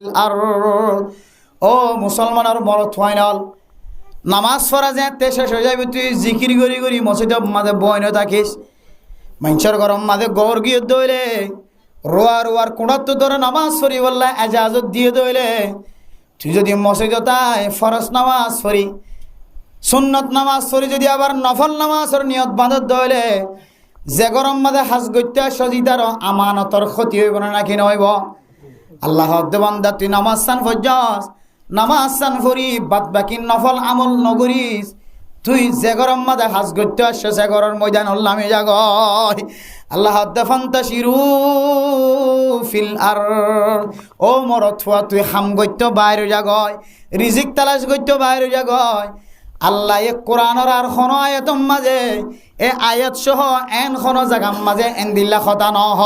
আর ও মুসলমানের মরত ফাইনাল নামাজ পড়া যে শেষ হয়ে যাবে তুই জিকির করি করি মসজিদের মাঝে বইনে থাকিস মানুষের গরম মাঝে গড় গিয়ে দইলে রোয়ার কোণার তো ধরে নামাজ পড়ি বললা এজাজত দিয়ে দইলে তুই যদি মসজিদে তাই ফরজ নামাজ পড়ি সুন্নত নামাজ পড়ি যদি আবার নফল নামাজের নিয়ত বাঁধত দইলে যে গরম মাঝে হাজ গত্যা সজিদার আমানতর ক্ষতি হইব না নাকি নইব আল্লাহ বান্দা তুই নামাজ সান ফজ্জাস নামাজ সান ফরি বাদ বাকি নফল আমল নগরিস তুই যে গরম মাঝে হাজ গত্যা সে গরর ময়দান হল্লামে জাগয় আল্লাহ ফান্তাশিরু ফিল আর ও মরত হওয়া তুই হাম গত্য বাইরে জাগয় রিজিক তালাশ গত্য বাইরে জাগয় আল্লাহ এ কোরআনের আর খন আয়াতম মাঝে এ আয়াত সহ এন খন জাগাম মাঝে এন দিল্লা খতা নহ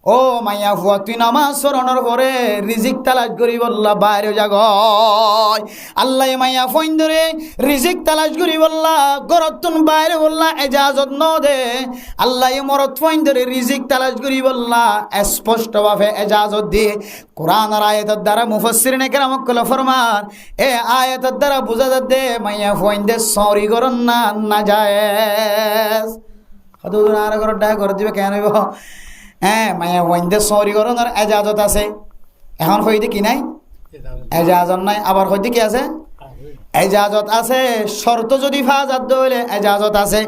ও মাইয়া ফুয়া তুই নামাজ সরণর পরে রিজিক তালাশ করি বললা বাইরে জাগয় আল্লাহ মাইয়া ফোন ধরে রিজিক তালাশ করি বললা গরতুন বাইরে বললা এজাজত ন দে আল্লাহ মরত ফোন ধরে রিজিক তালাশ করি বললা স্পষ্টভাবে এজাজত দিয়ে কোরআন আর আয়াতের দ্বারা মুফাসসিরিনে কেরাম কল ফরমান এ আয়াতের দ্বারা বুঝা যাচ্ছে মাইয়া ফোন দে সরি করন না জায়েজ হয়তো আর করে ডাক করে দিবে কেন হইব হ্যাঁ মায়া ওয়াইন্দে সরি করণের এজাজত আছে এখন হইতে কি নাই এজাজত নাই আবার হইতে কি আছে এজাজত আছে শর্ত যদি ফাজাত দইলে এজাজত আছে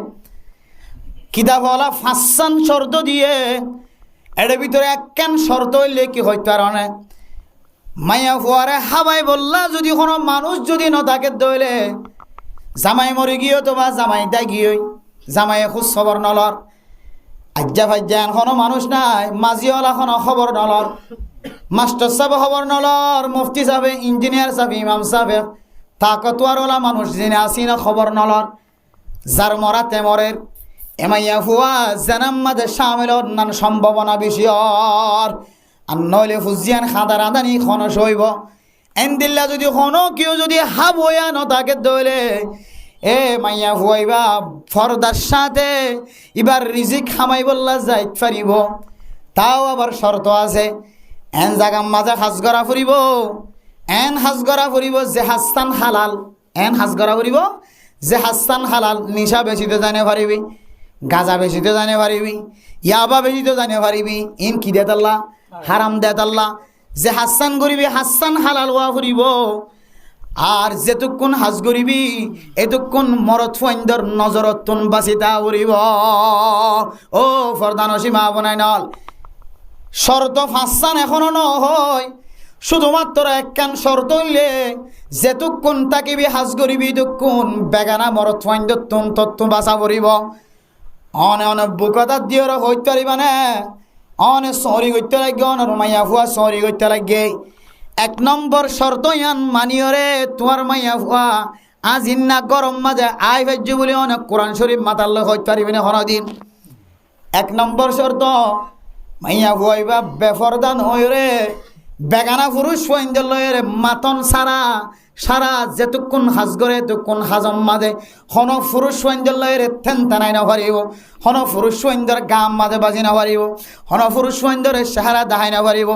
কিতাব হলা ফাঁসান শর্ত দিয়ে এর ভিতরে একখান শর্ত হইলে কি হইতে পারে মায়া ফুয়ারে হাবাই বললা যদি কোনো মানুষ যদি ন থাকে দইলে জামাই মরে গিয়ে তো বা জামাই দা গিয়ে জামাই খোঁজ খবর নলর আজ্জা ফাজ্জা এখনো মানুষ নাই মাঝিওয়ালা এখনো খবর নলর মাস্টার সাহেব খবর নলর মুফতি সাহেব ইঞ্জিনিয়ার সাহেব ইমাম সাহেব তাকতওয়ারওয়ালা মানুষ যিনি আসি না খবর নলর যার মরাতে মরের এমাইয়া ফুয়া জানাম মাঝে সামিল নান সম্ভাবনা বেশি আর নইলে ফুজিয়ান খাদা রাঁধানি খন সইব এন দিল্লা যদি কোনো কেউ যদি হাব হইয়া ন তাকে দইলে এ মাইয়া হুয়াইবা ফরদার সাথে এবার রিজিক খামাই বললা যাইত পারিব তাও আবার শর্ত আছে এন জাগাম মাঝে হাজ করা ফুরিব এন হাজ করা ফুরিব যে হাস্তান হালাল এন হাজ করা ফুরিব যে হাস্তান হালাল নিশা বেশিতে জানে পারিবি গাঁজা বেশিতে জানে পারিবি ইয়াবা বেশিতে জানে পারিবি ইন কি দেত আল্লাহ হারাম দেত আল্লাহ যে হাস্তান করিবি হাস্তান হালাল হওয়া ফুরিব আর যেতুক্ষণ হাজ করিবি এতক্ষণ মরত ফাইন্দর নজরতুন বাঁচিতা উড়িব ও ফরদান সীমা বনাই নল শর্ত ফাঁসান এখনো নহয় শুধুমাত্র একখান শর্ত হইলে যেতুক্ষণ তাকিবি হাজ করিবি ততক্ষণ বেগানা মরত ফাইন্দর তুন তত্ত্ব বাঁচা পড়িব অনেক বুকতা দিয়ে হইতে পারিবা না অনেক সরি করতে লাগে অনেক মাইয়া ফুয়া সরি করতে লাগে এক নম্বর শর্ত ইয়ান মানিয়রে তোমার মাইয়া ফুয়া আজ ইন্না গরম মাঝে আই ভাজ্য বলে অনেক কোরআন শরীফ মাতাল হইতে পারিবি না কোনোদিন এক নম্বর শর্ত মাইয়া ফুয়াইবা বেফরদান হইরে বেগানা পুরুষ ফইন্দর লয়ের মাতন সারা যেতক্ষণ হাজ করে এতক্ষণ হাজম মাঝে হন পুরুষ ফইন্দর লয়ের থেন তেনাই না পারিব হন পুরুষ ফইন্দর গাম মাঝে বাজি না পারিব হন পুরুষ ফইন্দরে সাহারা দাহাই না পারিব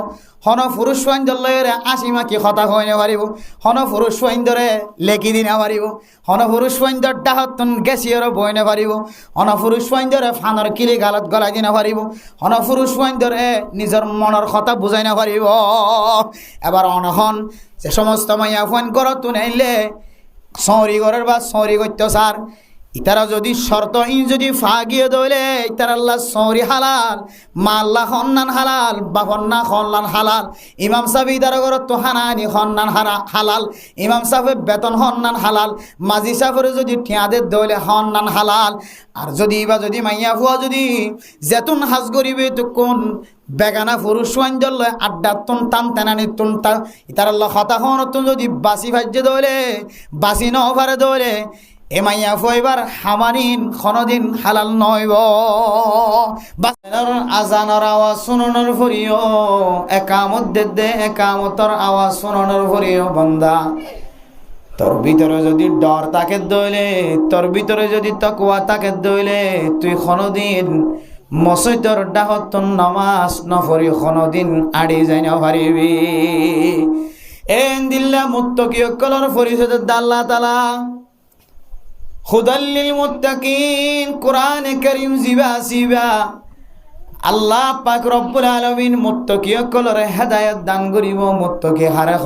হন পুরুষ ফইন্দর লয়ের আশি মাকি হতা হই না পারিব হন পুরুষ ফইন্দরে লেকি দি না পারিব হন পুরুষ ফইন্দর ডাহতন গেছিয়র বই না পারিব হন পুরুষ ফইন্দরে ফানর কিলি গালত গলাই দি না পারিব হন পুরুষ ফইন্দরে নিজের মনের কথা বুঝাই না পারিব এবার অনহন যে সমস্ত মাইয়া ফোন করো তুই নাইলে সরি করার বা সরি করতে সার ইতারা যদি শর্ত ইন যদি ফা গিয়ে দইলে ইতারা আল্লাহ সরি হালাল মা আল্লাহ খন্নান হালাল বা খন্না খন্নান হালাল ইমাম সাহেব ইতারা করো তো হানানি খন্নান হালাল ইমাম সাহেবের বেতন খন্নান হালাল মাঝি সাহেবের যদি ঠিয়াদের দইলে খন্নান হালাল আর যদি বা যদি মাইয়া ফুয়া যদি যেতুন হাজ করিবে তো কোন বেগানা পুরুষ ওয়াইন্দল লয় আড্ডা তুন টান তেনানি তুন টান ইতার আল্লাহ হতা হন তুন যদি বাসি ভাজ্যে দইলে বাসি ন পারে দইলে এ মাইয়া ফুয়াইবার হামারিন খনদিন হালাল নইব আজানর আওয়াজ শুননের ফুরিও একামত দে একামতর আওয়াজ শুননের ফুরিও বন্দা তোর ভিতরে যদি ডর তাকে দইলে তোর ভিতরে যদি তাকওয়া তাকে দইলে তুই খনদিন মসজিদর ডাহতন নামাজ নফরি কোনদিন আড়ি যাই না পারিবি। দিল্লা মুত্তাকিয়কলর পরিচয় আল্লাহ তাআলা হুদাল্লিল মুত্তাকিন কোরআনে কারীম জিবা আল্লাহ পাক রব্বুল আলামিন মুত্তাকিয়কলর হেদায়েত দান করিব মুত্তাকি হারাখ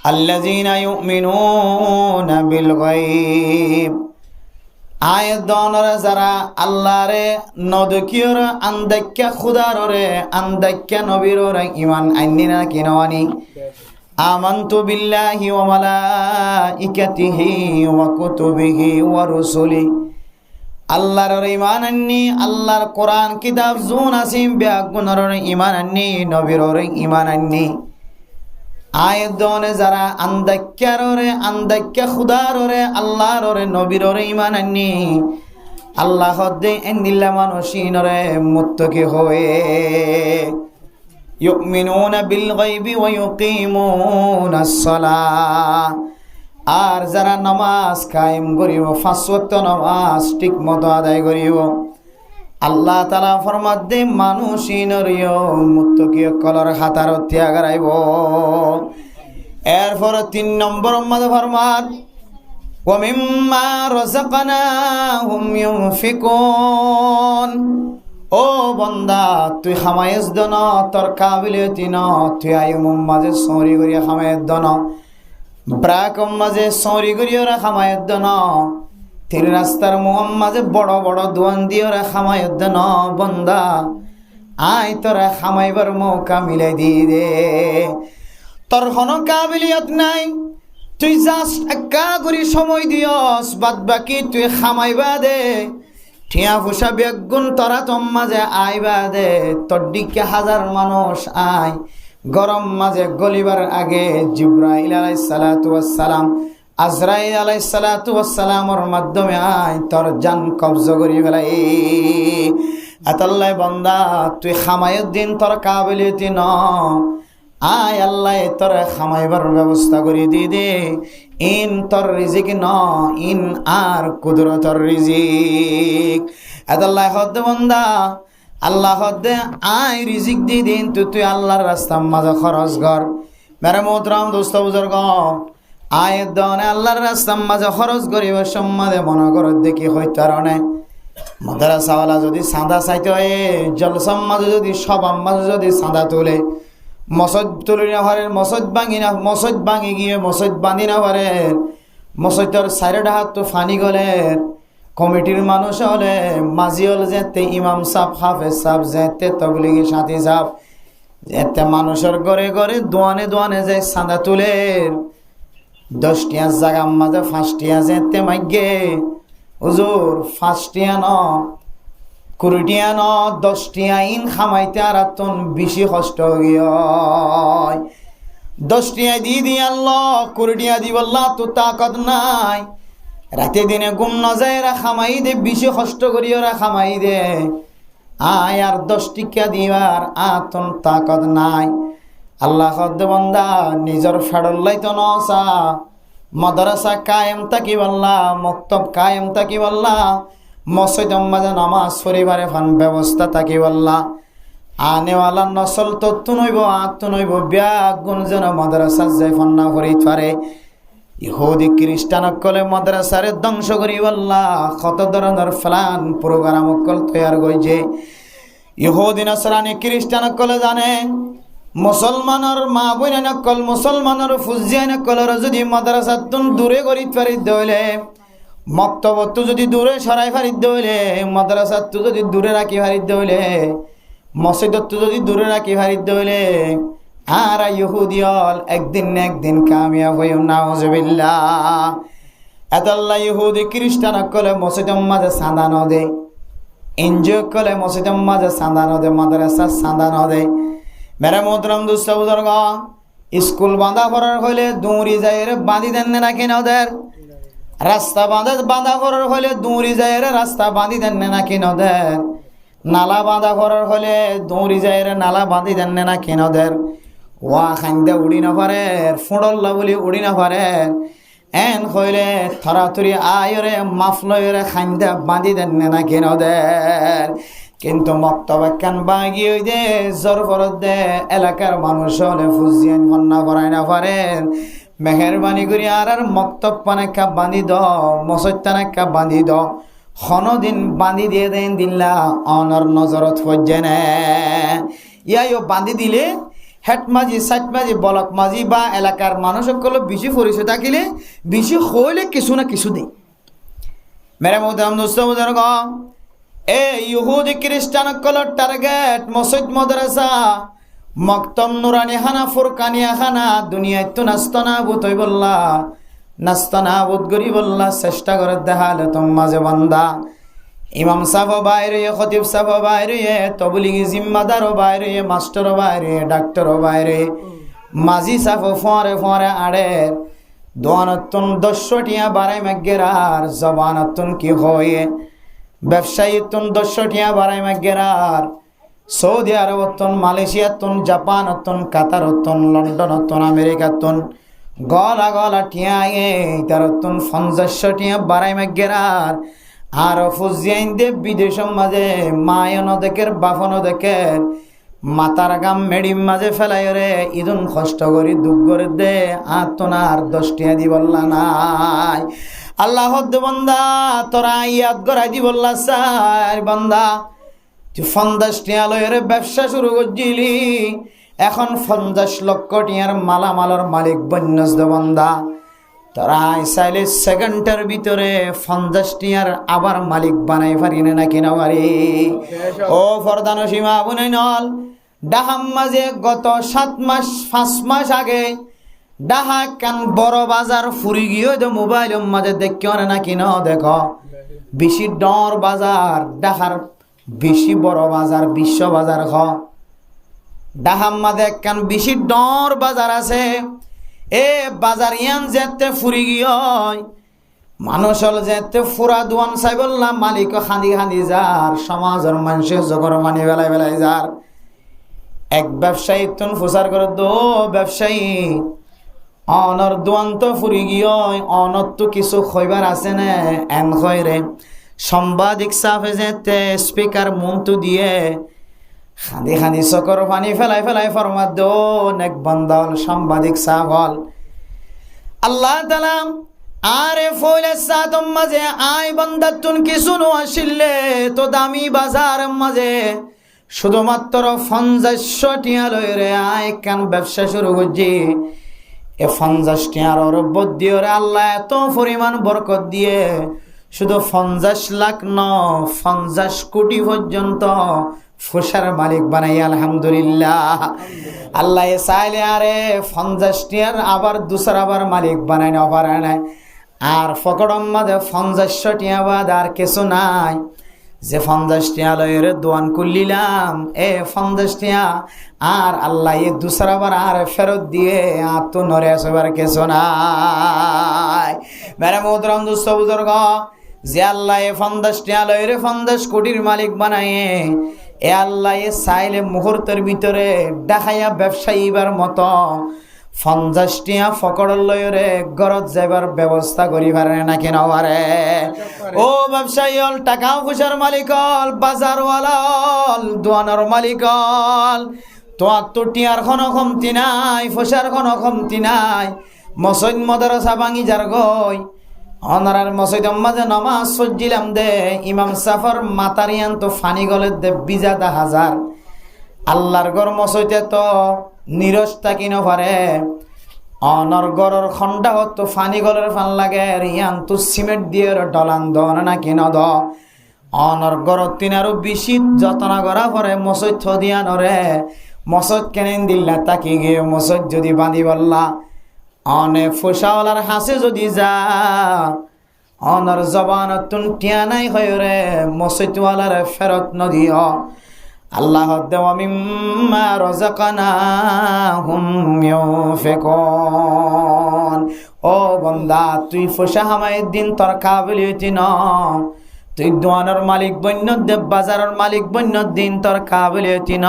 আল্লাযীনা ইউমিনুনা বিল গায়ব আয়াত দনরে যারা আল্লাহরে নদকিয়র আন্দাক্কা খুদাররে আন্দাক্কা নবীররে ঈমান আননিনা কিনওয়ানি আমানতু বিল্লাহি ওয়া মালাইকাতিহি ওয়া কুতুবিহি ওয়া রুসুলি আল্লাহর ঈমান আননি আল্লাহর কোরআন কিতাব জুন আসিম বিয়াগুনর ঈমান আননি নবীরর ঈমান আননি আয়াত দনে যারা আন্দাক্কা খুদাররে আল্লাহরে নবীররে ঈমান আননি আল্লাহ দে এন্দিল্লা মানুষিনরে মুত্তাকি হয়ে ইউমিনুনা বিল গায়বি ওয়া ইউকিমুনাস সালাহ আর যারা নামাজ কায়েম করিব পাঁচ ওয়াক্ত নামাজ ঠিক মতো আদায় করিব আল্লাহ তাআলা ফরমাত দে মানুষিনরিও মুত্তাকি কলর খাতার ত্যাগ রাইব এরপর 3 নম্বর মধ্যে ফরমাত ওয়া মিম্মা রাযাকনাহুম ইউনফিকুন ও বান্দা তুই খামায়েস দন তোর কাবিলিয়তি ন তুই আয়ুম মাঝে সরি করিয়া খামায়েত দন ব্রাকম মাঝে সরি করিয়া খামায়েত দন তিন রাস্তার মুহম মাঝে বড় বড় দোয়ান দিয়ে খামায়েত দন বান্দা আই তোরা খামাইবার মৌকা মিলাই দি দে তোর কোনো কাবিলিয়ত নাই তুই জাস্ট একা করে সময় দিয়স বাদ বাকি তুই খামাইবা দে ঠিয়া ফুসা বেগুন তোরা তোর মাঝে আইবা দে তোর দিকে হাজার মানুষ আয় গরম মাঝে গলিবার আগে জিব্রাইল আলাইহিস সালাতু ওয়াস সালাম আজরাইল আলাইহিস সালাতু ওয়াস সালামের মাধ্যমে আয় তোর জান কবজা করি ফেলাই আতাল্লাহ বান্দা তুই খামায়ের দিন তোর কাবিলিয়তি ন আয় আল্লাহ তোর খামাইবার ব্যবস্থা করে দি দে ইন তোর রিজিক ন ইন আর কুদরতর রিজিক আল্লাহ হদ বান্দা আল্লাহ হদ আয় রিজিক দি দিন তুই আল্লাহর রাস্তার মাঝে খরচ কর মেরে মোহতরম দোস্ত বুজুর্গ আয়ের দনে আল্লাহর রাস্তার মাঝে খরচ করিব সম্মাদে মনে কর দেখি হইতারণে মাদ্রাসাওয়ালা যদি চাঁদা চাইতে হয় জলসার মাঝে যদি সবার মাঝে যদি চাঁদা তোলে মসজিদ তুলি না পারে মসজিদ ভাঙি গিয়ে মসজিদ বাঁধি না পারে মসজিদের সাইডে হাত তো ফানি গলে কমিটির মানুষ হলে মাঝি হল যেতে ইমাম সাহ হাফেজ সাহ যেতে তবলিগি সাথী সাহ যেতে মানুষের ঘরে ঘরে দোয়ানে যে চাঁদা তুলে 10 টিয়া জায়গা মাঝে 5 টিয়া যেতে মাইগে হুজুর 5 টিয়া ন 20 টিয়া ন 10 টিয়া ইন খামাইতে আর তুন বেশি কষ্ট গিয়ে 10 টিয়া দি আল্লাহ 20 টিয়া দিব আল্লাহ তো তাকত নাই রাতে দিনে ঘুম না যায় রা খামাই দে বেশি কষ্ট করিও রা খামাই দে আয় আর 10 টিকা দিবার আতন তাকত নাই আল্লাহ খদ বান্দা নিজর ফেডল্লাই তো নসা মাদ্রাসা কায়েম তাকি বল্লা মক্তব কায়েম তাকি বল্লা মসজিদ মাঝে নামাজ পরিবারে ফান ব্যবস্থা তাকি বল্লা আনেওয়ালা নসল তো নইব নইব ব্যাগ গুণজন মাদ্রাসা যাই ফান্না করি পারে ইহুদি খ্রিস্টান কলে মাদ্রাসারে ধ্বংস করি বল্লা কত ধরনের প্ল্যান প্রোগ্রাম কল তৈয়ার করেছে ইহুদি নাসরানি খ্রিস্টান কলে জানে মুসলমানের মা বোন নকল মুসলমানের ফুজিয়া নকলের যদি মাদ্রাসা তুন দূরে করি পারি দইলে মক্তবত যদি দূরে সরাই ফারি দইলে মাদ্রাসা তু যদি দূরে রাখি ফারি দইলে মসজিদত যদি দূরে রাখি ফারি দইলে আর ইহুদিয়ল একদিন না একদিন কামিয়াব হইও নাউজুবিল্লাহ এতাল্লাহ ইহুদি খ্রিস্টান কলে মসজিদের মাঝে চাঁদা ন দে এনজয় কলে মসজিদের মাঝে চাঁদা ন দে মাদ্রাসা চাঁদা ন দে মেরে মোহতরম দুস্থ বুজুর্গ স্কুল বাঁধা করার হইলে দৌড়ি যায় বাঁধি দেন না কেন ওদের রাস্তা বাঁধা করার হইলে দৌড়ি যায় রাস্তা বাঁধি দেন না কেন ওদের নালা বাঁধা করার হইলে দৌড়ি যায় নালা বাঁধি দেন না কেন ওদের ওয়া খাইন্দা উড়ি না পারে ফুঁড়ল্লা বলি উড়ি না পারে এন হইলে থরাথরি আয়রে মাফলয়রে খাইন্দা বাঁধি দেন না কেন ওদের কিন্তু মক্তব একখান বাগি ওই দে জোর ফরত দে এলাকার মানুষ হলে ফুজিয়ান কন্যা পড়ায় না পারেন মেহরবানি করি আর মক্তব পানাক্কা বান্ধি দ মসত্তানাক্কা বান্ধি দ দিন বান্ধি দিয়ে দেন দিল্লা অনর নজরত ফজ্জেনে ইয়াইও বান্ধি দিলে হেট মাঝি সাইট মাঝি বলক মাঝি বা এলাকার মানুষ সকল বেশি পরিচয় থাকিলে বেশি হইলে কিছু না কিছু দেই মেরে মোহতারাম দোস্ত বুজুর্গ ইহুদি খ্রিস্টান সকলের টার্গেট মসজিদ মাদ্রাসা মক্তব নুরানি খানা ফুরকানিয়া খানা দুনিয়ায় তো নাস্তানাবুদ হই বললা নাস্তানাবুদ করি বললা চেষ্টা করে দেখালে তোম মাঝে বান্দা ইমাম সাহেব বাইরে খতিব সাহেব বাইরে তবলিগি জিম্মাদার বাইরে মাস্টার বাইরে ডাক্তার বাইরে মাঝি সাহেব ফরে ফরে আড়ে দোয়ানতন 10 টিয়া বাড়াই মাগেরার জবানতন কি হয়ে ব্যবসায়ীতন 10 টিয়া বাড়াই মাগেরার সৌদি আরবতন মালয়েশিয়াতন জাপানতন কাতারতন লন্ডনতন আমেরিকাতন গলা গলা টিয়া তারতন 50 টিয়া বাড়াই মাগেরার আর ফুজিয়াইন দে বিদেশের মাঝে মায়ন দেখের বাফন দেখের মাতার গাম মেডিম মাঝে ফেলাই রে ইদুন কষ্ট করি দুঃখ করে দে আতনার 10 টিয়া দি বললা নাই আল্লাহ বন্দা তোরা ইয়াদ গড়াই দি বললা স্যার বন্দা তুই 50 টিয়া লয়ের ব্যবসা শুরু করছিলি এখন 50 লক্ষ টিয়ার মালামালর মালিক বন্যস দে বন্দা তোরা চাইলে সেকেন্ডের ভিতরে 50 টিয়ার আবার মালিক বানাই পারি না কিনা পারি ও ফরদান সীমা বুনে নল ডাহাম মাঝে গত 7 মাস 5 মাস আগে ডাহা কান বড় বাজার ফুরি গিয়ে তো মোবাইলের মাঝে দেখিও না কিনা দেখো বেশি ডর বাজার ডাহার বেশি বড় বাজার বিশ্ব বাজার খ ডাহাম মাঝে কান বেশি ডর বাজার আছে এ বাজার ইয়ান যেতে ফুরি গিয়ে মানুষ হল যেতে ফুরা দোয়ান চাই বললাম মালিক খান্দি খান্দি যার সমাজের মানুষের জগর মানি বেলায় বেলায় যার এক ব্যবসায়ী তুন ফুসার করে দো ব্যবসায়ী অনর দোয়ান তো ফুরি গিয়ে অনত তো কিছু খইবার আছে না এন খয়রে সাংবাদিক সাফে যেতে স্পিকার মন্তু দিয়ে খান্দি খান্দি চকর পানি ফেলাই ফেলাই ফরমা দো নেক বান্দা হল সাংবাদিক সাহ হল আল্লাহ তাআলা আরে ফইলে সাতম মাঝে আই বান্দা তুন কিছু নো আসিলে তো দামি বাজার মাঝে শুধুমাত্র 50 টিয়া লইরে আই কান ব্যবসা শুরু করছি এ 50 টিয়ার রব্বত দিয়ে আল্লাহ এত পরিমাণ বরকত দিয়ে শুধু 50 লাখ ন 50 কোটি পর্যন্ত ফুসার মালিক বানাই আলহামদুলিল্লাহ আল্লাহ চাইলে আরে 50 টিয়ার আবার দুসর আবার মালিক বানাই না পারে না আর ফকড়ম মাঝে 50 টিয়া বাদ আর কিছু নাই যে 50 টিয়া লয়ের দোয়ান করলিলাম এ 50 টিয়া আর আল্লাহ এ দুসর আবার আর ফেরত দিয়ে আর তো নরে আসবার কিছু নাই মেরে মোহতরম দোস্ত বুজুর্গ যে আল্লাহ এ 50 টিয়া লয়ের 50 কোটির মালিক বানায়ে এ আল্লাহ এ চাইলে মুহূর্তের ভিতরে দেখাইয়া ব্যবসায়ীবার মতো 50 টিয়া ফকড় লয়রে গরত যাইবার ব্যবস্থা করি পারে না কেন পারে ও ব্যবসায়ী হল টাকা পয়সার মালিক হল বাজারওয়ালা হল দোয়ানোর মালিক হল তোমার তো টিয়ার কোনো কমতি নাই পয়সার কোনো কমতি নাই মসজিদ মাদ্রাসা ভাঙি যার গই অনারার মসজিদ মাঝে নামাজ সজ্জিলাম দে ইমাম সাফর মাতারিয়ান তো ফানি গলে দে 20,000 আল্লাহর ঘর মসজিদে তো নিরস্তা কিনো পারে অনর গরর খন্ডা হতো ফানি গলের ফান লাগে ইয়ান তো সিমেন্ট দিয়ে ডলান দন না কিনো দ অনর গর তিনারও বেশি যত্ন করা পরে মসজিদ থদিয়া নরে মসজিদ কেনেন দিল্লা তাকি গিয়ে মসজিদ যদি বাঁধি বললা অনে ফুসাওয়ালার হাসে যদি যা অনর জবানতুন টিয়া নাই হয় রে মসজিদওয়ালার ফেরত নদিও আল্লাহ দেওয়া মিম্মা রাযাকনাহুম ইউনফিকুন ও বান্দা তুই ফুসা হামায়ের দিন তোর কাবিলিয়তি ন তুই দোয়ানোর মালিক বন্য দেব বাজারের মালিক বন্য দিন তোর কাবিলিয়তি ন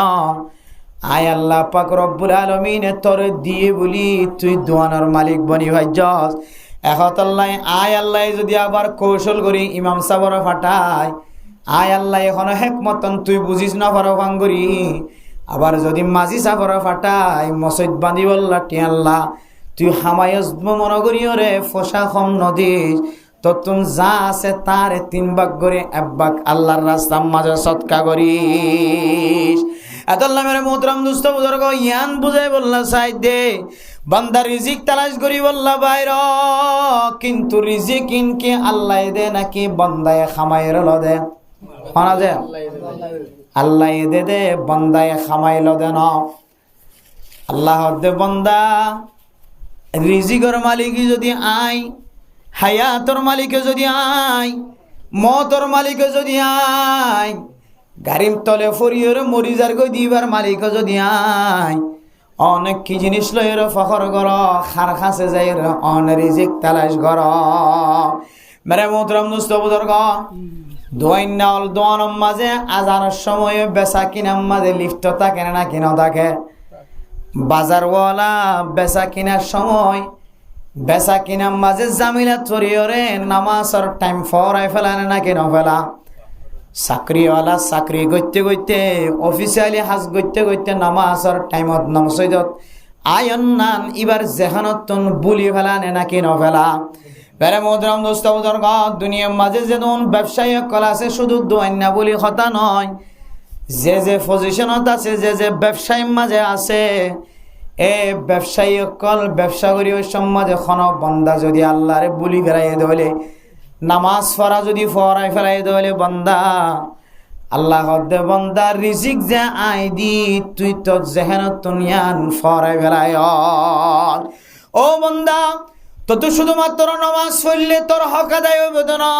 আয় আল্লাহ পাক রব্বুল আলামিন তোর দিয়ে বলি তুই দোয়ানোর মালিক বনি ভাইজস এখন আল্লাহ আয় আল্লাহ যদি আবার কৌশল করি ইমাম সাবর ফাটায় আয় আল্লাহ এখন হেকমতন তুই বুঝিস না পারো ভাঙ্গুরি আবার যদি মাঝি সাফর ফাটাই মসজিদ বাঁধি বললা টি আল্লাহ তুই হামায়স মনে করিও রে ফসা কম নদীস তো তুমি যা আছে তার 3 ভাগ করে 1 ভাগ আল্লাহর রাস্তার মাঝে সৎকা করিস। এতল্লা মেরে মোহতরম দুস্থ বুজুর্গ ইয়ান বুঝাই বললা সাইড দে বান্দা রিজিক তালাশ করি বললা বাইর কিন্তু রিজিক ইনকে আল্লাহ দে নাকি বান্দায় খামাইর ল দে মানা যায় আল্লাহ দে দে বান্দায় খামাইল দে না আল্লাহ দে বান্দা রিজিকর মালিক যদি আই হায়াতর মালিকে যদি আই মতর মালিকে যদি আই গাড়ির তলে ফরিয়র মরিজার গই দিবার মালিক যদি আই অনেক কি জিনিস লয়ের ফখর কর খার খাসে যাই অন রিজিক তালাশ কর। মেরে মোহতরম দোস্ত বুজুর্গ দোয়াইন নাল দোয়ানোর মাঝে আজানের সময় বেচা কিনার মাঝে লিফট থাকে না কিনা থাকে বাজারওয়ালা বেচা কিনার সময় বেচা কিনার মাঝে জামিলা তরিয়রে নামাজের টাইম ফরাই ফেলানে না কেন ফেলা চাকরিওয়ালা চাকরি করতে করতে অফিসিয়ালি হাজ করতে করতে নামাজের টাইমত নমসৈদত আয়ন নান এবার জেহানতন বুলি ফেলানে না কেন ফেলা। বেড়ে মোহতরম দোস্ত বুজুর্গ দুনিয়ার মাঝে যেমন ব্যবসায়ী কলা আছে শুধু দোয়ান্না বলি কথা নয় যে যে পজিশনত আছে যে যে ব্যবসায়ীর মাঝে আছে এ ব্যবসায়ী কল ব্যবসা করি ওই সমাজে খন বন্দা যদি আল্লাহরে বুলি ফেলাই দলে নামাজ পড়া যদি ফরাই ফেলাই দলে বন্দা আল্লাহ দে বন্দা রিজিক যে আই দি তুই তো জেহেনত তুনিয়ান ফরাই ফেলাই ও বন্দা তো তুই শুধুমাত্র নামাজ পড়লে তোর হক আদায় হইব না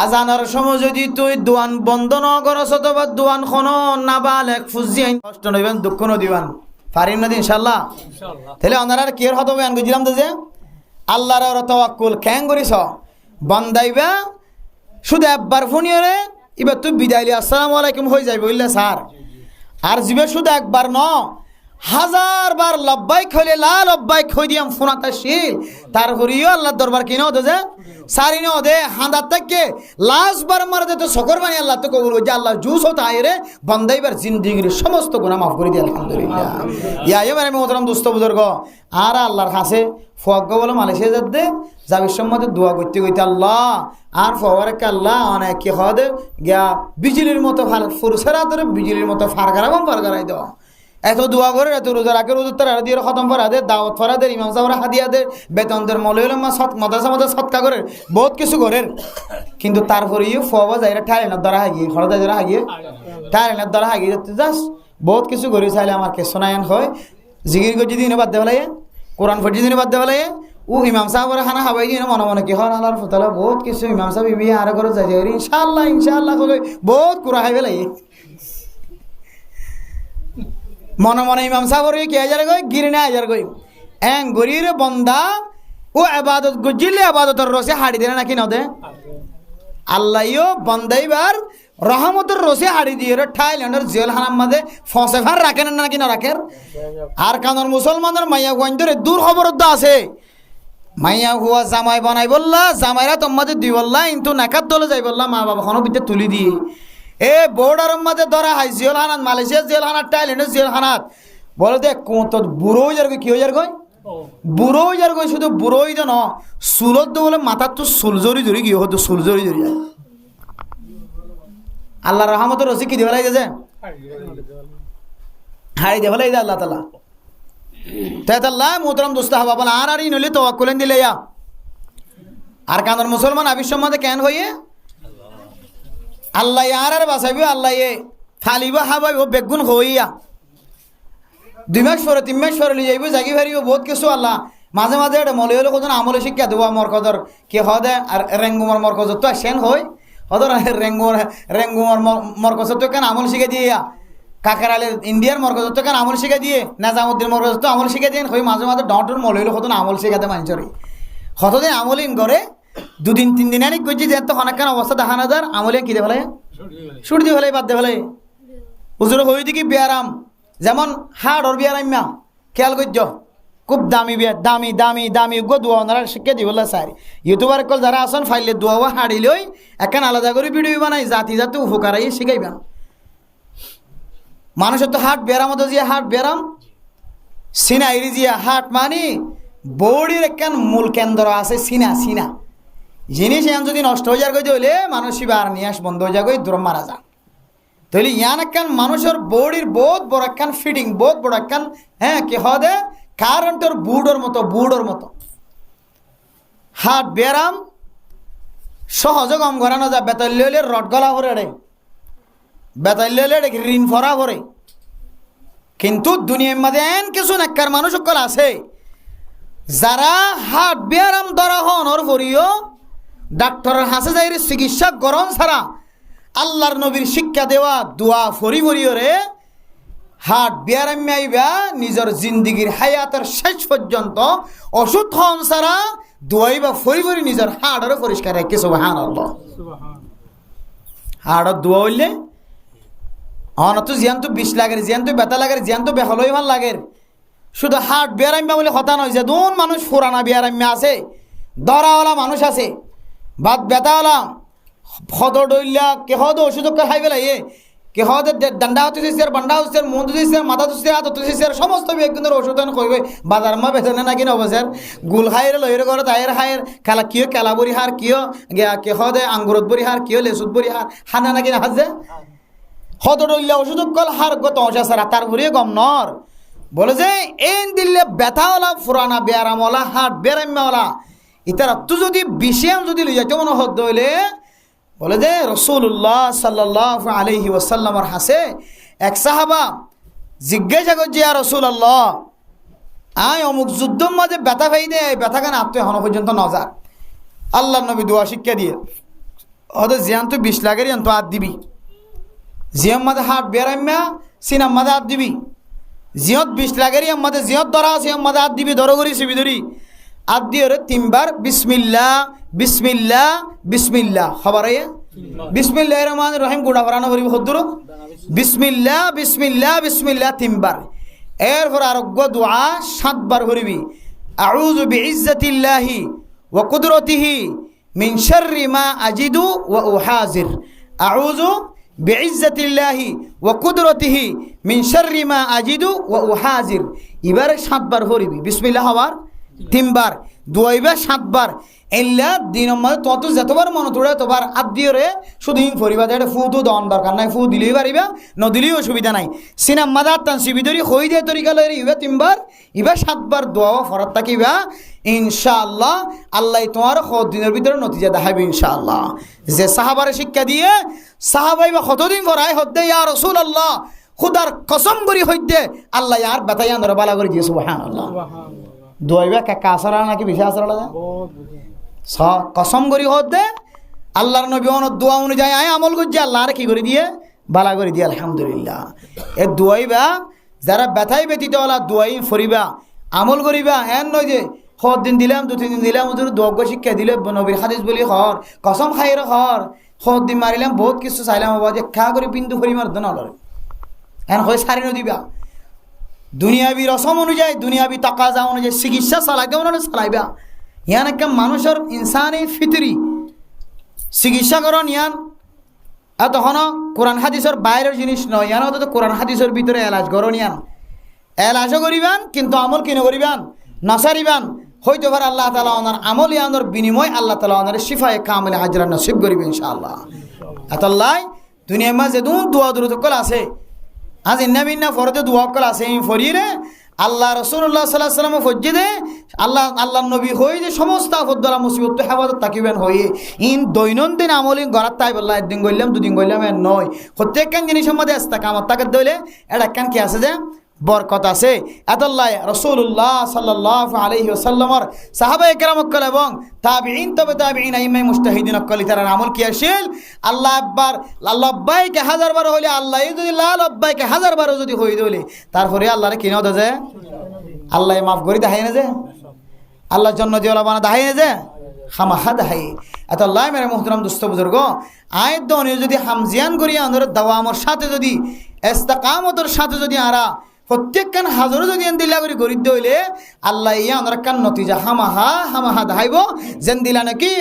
আজানের সময় যদি তুই দোয়ান বন্ধ ন করস অথবা দোয়ান খন নাবালেক ফুজি আইন কষ্ট নইবেন দুঃখ নদিবান পারিম না ইনশাআল্লাহ তাহলে ওনারা কি এর হতো বয়ান কইছিলাম যে আল্লাহর তাওয়াক্কুল কেন করিস বন্দাইবা শুধু একবার ফোনিয়রে এবার তুই বিদায়লি আসসালামু আলাইকুম হয়ে যাইব বললে স্যার আর জিবে শুধু একবার ন 1000 বার লব্বাইক হইলে লা লব্বাইক হই দিয়াম ফোনাতা শিল তারপরেও আল্লাহর দরবার কিনো দে যে সারি ন দে হাঁদার থেকে লাস্ট বার মার দে তো শকর বানি আল্লাহ তো কবুল হই যে আল্লাহ জুস হতা আইরে বান্দাইবার জিন্দেগির সমস্ত গুনাহ মাফ করে দিয়ে আলহামদুলিল্লাহ। ইয়া এবারে মোহতরম দোস্ত বুজুর্গ আর আল্লাহর কাছে ফওয়াক্ক বলে মালয়েশিয়া যাতে যাবির সম্মতে দোয়া করতে করতে আল্লাহ আর ফওয়ারকে আল্লাহ অনেক কি হদে গিয়া বিজলির মতো ফার ফুরসারা ধরে বিজলির মতো ফার করাবাম ফার করাই দাও এত দোয়া করে এত রোজা রাখে রোজা তারা দিয়ে খতম করা দে দাওয়াত ফরা দে ইমাম সাহেবরা হাদিয়া দে বেতনদের মৌলুমা সৎ মাদ্রাসা মাদ্রাসা সৎকা করে বহুত কিছু করে কিন্তু তারপরেও ফওয়া যায় ঠাইলেনার দ্বারা হাগিয়ে খরচা দ্বারা হাগিয়ে ঠাইলেনার দ্বারা হাগিয়ে যাতে জাস্ট বহুত কিছু করে চাইলে আমার কে শোনায়ন হয় জিগির গজি দিনে বাদ দেওয়া লাগে কোরআন ফজি দিনে বাদ দেওয়া লাগে ও ইমাম সাহেবের খানা হাবাই দিয়ে মনে মনে কি হয় আল্লাহর ফতলা বহুত কিছু ইমাম সাহেব ইবি আর করে যাই ইনশাআল্লাহ ইনশাআল্লাহ বহুত কুরা হাইবে লাগে মনে মনে ইমাম সাহেবর কি হাজার গই গিরনে হাজার গই এং গরির বন্দা ও ইবাদত গজিলে ইবাদতের রসে হাড়ি দেনা নাকি নদে আল্লাহও বন্দাইবার রহমতের রসে হাড়ি দিয়ে থাইল্যান্ডের জেলখানার মাঝে ফসেফার রাখেন নাকি না রাখেন আর কারণ মুসলমানের মাইয়া গোয়েন্দরে দূর খবর আছে মাইয়া হুয়া জামাই বানাই বললা জামাইরা তোমাদের দুই বললা কিন্তু নাকাত দলে যাই বললা মা বাবা খানো বিতে তুলি দিয়ে এ বর্ডারের মাঝে ধরা হয় জেলখানাত মালয়েশিয়ার জেলখানাত থাইল্যান্ডের জেলখানাত বলে দেখ কোত বুড়ো হয়ে যার কি হয়ে যার গই বুড়ো হয়ে যার গই শুধু বুড়ো হয়ে ন চুলত বলে মাথার তো চুল জড়ি জড়ি কি হতো চুল জড়ি জড়ি যায় আল্লাহ রহমতের রসি কি দেওয়া লাগে যে হাড়ি দেওয়া লাগে আল্লাহ তালা তাই আল্লাহ মোহতরম দোস্ত হবা বলে আর ই নইলে তাওয়াক্কুলেন দিলে ইয়া আর কারণ মুসলমান আবিসম্মাদে কেন হইয়ে আল্লাহ আর বাঁচাইব আল্লাহ ফালিব হাবাইব বেগুন হইয়া 2 মাস পরে 3 মাস পরে যাইব জাগি ফারিব বহুত কিছু আল্লাহ মাঝে মাঝে এটা মলে হলে কোন আমলে শিক্ষা দেবো মরকজর কি হদে আর রেঙ্গুমার মরকজ তো সেন হয় হদর রেঙ্গুমার মরকজ তো কেন আমল শিখে দিয়ে কাকার আলে ইন্ডিয়ার মরকজ তো কেন আমল শিখে দিয়ে নাজামুদ্দিন মরকজ তো আমল শিখে দিয়ে হই মাঝে মাঝে ডটর মলে হলে কত আমল শিখাতে মানুষরে কতদিন আমলিন করে 2 দিন 3 দিন আনিক করছি যে তো অনেকখান অবস্থা দেখা না যার আমলে কি দে ফেলে ছুট দিয়ে ফেলে বাদ দে ফেলে হুজুর হই দিকে বিয়ারাম যেমন হাড়র বিয়ারাম্যা খেয়াল করছ খুব দামি দামি দামি দামি গো দোয়া ওনারা শিক্ষা দিবলা স্যার ইউটিউবার কল যারা আসন ফাইলে দোয়া হাড়িলই এখন আলাদা করে ভিডিও বানাই জাতি জাতি উপকারাই শিখাইবেন মানুষের তো হাট ব্যারাম মতো যে হাট ব্যারাম সিনাইরি জিয়া হাট মানে বডির একখান মূল কেন্দ্র আছে সিনা জিনিস এখন যদি নষ্ট হয়ে যায় হইলে মানুষ আর নিয়াস বন্ধ হয়ে যায় দূর মারা যা তাহলে ইয়ান একখান মানুষের বডির বহুত বড় একখান ফিটিং বহুত বড় একখান কি হদে কারেন্টের বুড়োর মতো হাট ব্যারাম সহজে কম করানো যায় বেতাল্য রড গলা ভরে রে বেতাল্য ঋণ ফরা ভরে কিন্তু দুনিয়ার মধ্যে এন কিছু নাক্কার মানুষ সকল আছে যারা হাট ব্যারাম ধরা হন ওর ভরিও ডাক্তারের হাসে যাই চিকিৎসা গরম ছাড়া আল্লাহর নবীর শিক্ষা দেওয়া দোয়া ফরিও রে হাট ব্যারাম আইবা নিজের জিন্দিগির হায়াতের শেষ পর্যন্ত ওষুধ হন ছাড়া দোয়াইবা ফরি নিজের হাড়েরও পরিষ্কার রাখে সুবহানাল্লাহ হাড়ের দোয়া হইলে তো জিয়ান তো বিষ লাগে জিয়ান তো ব্যথা লাগে জিয়ান তো বেহলই ভাল লাগে শুধু হাট বেয়ারাম্যা বলে হতা নয় যে দুন মানুষ পুরানা বেয়ারাম্যা আছে দরাওয়ালা মানুষ আছে বাদ ব্যথাওয়ালা হদ ডইলা কে হদ ওষুধ খাই পেলাই কে হদ ডান্ডা হতে বান্ডা হচ্ছে মন হচ্ছে মাথা হচ্ছে হাত হচ্ছে সমস্ত একজনের ওষুধ কইবে বাজার মা বেচনে না কিনা অবসর গুল খাইরে লইরে করে তাইর খাইর খেলা কিয় কেলা বরি হার কিয় কে হদে আঙ্গুরত বরি হার কিয় লেসুত বরি হার হানা না কিনা হাজে হদডইলা ওষুধ কল হার গত অসারা তার ঘুরিয়ে গম নর বলে যে এন দিল্লে ব্যথাওয়ালা ফুরানা বেয়ারামওয়ালা হাট বেয়ারাম্যাওয়ালা ইতারা তুই যদি বিষয়াম যদি লই যাইতে মনে হদ হইলে বলে যে রাসূলুল্লাহ সাল্লাল্লাহু আলাইহি ওয়াসাল্লামের হাসে এক সাহাবা জিজ্ঞাসা করছে ইয়া রাসূলুল্লাহ আয় অমুক যুদ্ধর মাঝে ব্যথা পাই দে ব্যথা কেন আপনি এখনো পর্যন্ত নজার আল্লাহর নবী দোয়া শিক্ষা দিয়ে ওদের জিয়ান তো 20 লাখের তো হাত দিবি জিয়ম মাঝে হাট বেয়ারাম্যা সিনাম মাঝে হাত দিবি জিয়ত 20 লাখেরই মাঝে জিয়ত ধরা আছে মাঝে হাত দিবি ধরো করি সিবি ধরি হাত দিয়ে তিনবার বিসমিল্লাহ বিসমিল্লাহ বিসমিল্লাহ খবর বিসমিল্লাহির রহমানির রহিম গুড়া ভরানো করিব হদ্দুর বিসমিল্লাহ বিসমিল্লাহ বিসমিল্লাহ তিনবার এরপর আরোগ্য দোয়া 7 বার করিবি আউযু বিইজ্জাতিল্লাহি ওয়া কুদরতিহি মিন শাররি মা আজিদু ওয়া উহাজির আউযু বিইজ্জাতিল্লাহি ওয়া কুদরতিহি মিন শাররি মা আজিদু ওয়া উহাজির এবারে 7 বার করিবি বিসমিল্লাহ হবার 3 বার দোয়াইবা 7 বার এল্লা দিনের মধ্যে তত যতবার মনে তোড়ে তোবার হাত দিয়ে রে শুধু ইন ফরিবা দেয় ফু তো দন দরকার নাই ফু দিলেই পারিবা ন দিলেই অসুবিধা নাই সিনাম মাদার তান সিবিদরি হই দিয়ে তরিকা লই ইবা 3 বার ইবা 7 বার দোয়া ফরত থাকিবা ইনশাআল্লাহ আল্লাহ তোমার কত দিনের ভিতরে নতিজা দেখাবে ইনশাআল্লাহ যে সাহাবারে শিক্ষা দিয়ে সাহাবাই বা কতদিন ফরাই হদ্দে ইয়া রাসূলুল্লাহ খুদার কসম করি হইতে আল্লাহ ইয়ার বেতায়ান ধরে বালা করে দিয়ে সুবহানাল্লাহ দোয়াইবা কাকা আসরা নাকি বেশি আসরা লাগে কসম করি হদ্দে আল্লাহর নবী ওনার দোয়া অনুযায়ী আয় আমল করছে আল্লাহ আর কি করে দিয়ে বালা করে দিয়ে আলহামদুলিল্লাহ এ দোয়াইবা যারা ব্যথাই ব্যতীতওয়ালা দোয়াই ফরিবা আমল করিবা এন নয় যে হদ দিন দিলাম 2-3 দিন দিলাম ওদের দোয়া শিক্ষা দিলে নবীর হাদিস বলি হর কসম খাই হর হদ দিন মারিলাম বহুত কিছু চাইলাম বাবা যে খা করে বিন্দু পরিমার নলরে এন হয় সারি নদিবা দুনিয়াবি রসম অনুযায়ী দুনিয়াবি তাকাজা অনুযায়ী চিকিৎসা চালাইতে ওনারা চালাইবা ইয়ান একটা মানুষের ইনসানি ফিতরি চিকিৎসা করন ইয়ান তখন কোরআন হাদিসের বাইরের জিনিস নয় ইয়ান তো কোরআন হাদিসের ভিতরে এলাজ করন ইয়ান এলাজও করিবান কিন্তু আমল কিনে করিবান নাসারিবান হয়তো পারে আল্লাহ তাআলা ওনার আমল ইয়ানোর বিনিময় আল্লাহ তাআলা ওনার শিফায়ে কামিল আজরা নসিব করিবে ইনশাআল্লাহ আতাল্লাহ দুনিয়ার মাঝে দোয়া দরুদ কল আছে আজ ইন্নাবিন্না ফরতে দোয়া কল আছে এই ফরিরে আল্লাহ রাসূলুল্লাহ সাল্লাল্লাহু আলাইহি ওয়াসাল্লাম ফজ্জিদে আল্লাহ নবী হই যে সমস্ত আপদরা মুসিবত হেফাজত তাকিবেন হয়ে ইন দৈনন্দিন আমলিন গরাত তাই বললা একদিন গইলাম দুদিন গইলাম এর নয় প্রত্যেকখান জিনিসের মধ্যে ইস্তেকামত তাকে দইলে এটা কান কি আছে যে বরকত আছে আল্লাহ রাসূলুল্লাহ সাল্লাল্লাহু আলাইহি ওয়াসাল্লামের সাহাবায়ে কেরাম কল এবং তাবিঈন তবে তাবিঈন আইমায়ে মুজতাহিদিন কল তারা আমল কি আসিল আল্লাহ আকবার লাব্বাইক 1000 বার হইলে আল্লাহ যদি লা লাব্বাইক 1000 বার যদি হই দইলে তারপরে আল্লাহরে কি নাও দেয় আল্লাহ মাফ করি দেখাই না যে আল্লাহর জন্য দিওলা বানা দেখাই না যে খামাখা দেখাই আল্লাহ মেরে মুহতারাম দোস্ত বুজুর্গ আয়াত দনিও যদি হামজিয়ান করি আমাদের দাওয়ামর সাথে যদি ইস্তেকামতের সাথে যদি আরা প্রত্যেকখান হাজারো যদি দিলা করে গরিব হইলে আল্লাহ ইয়া আমরা কান নতিজা হামাহা দেখাইব যেন দিলা নাকি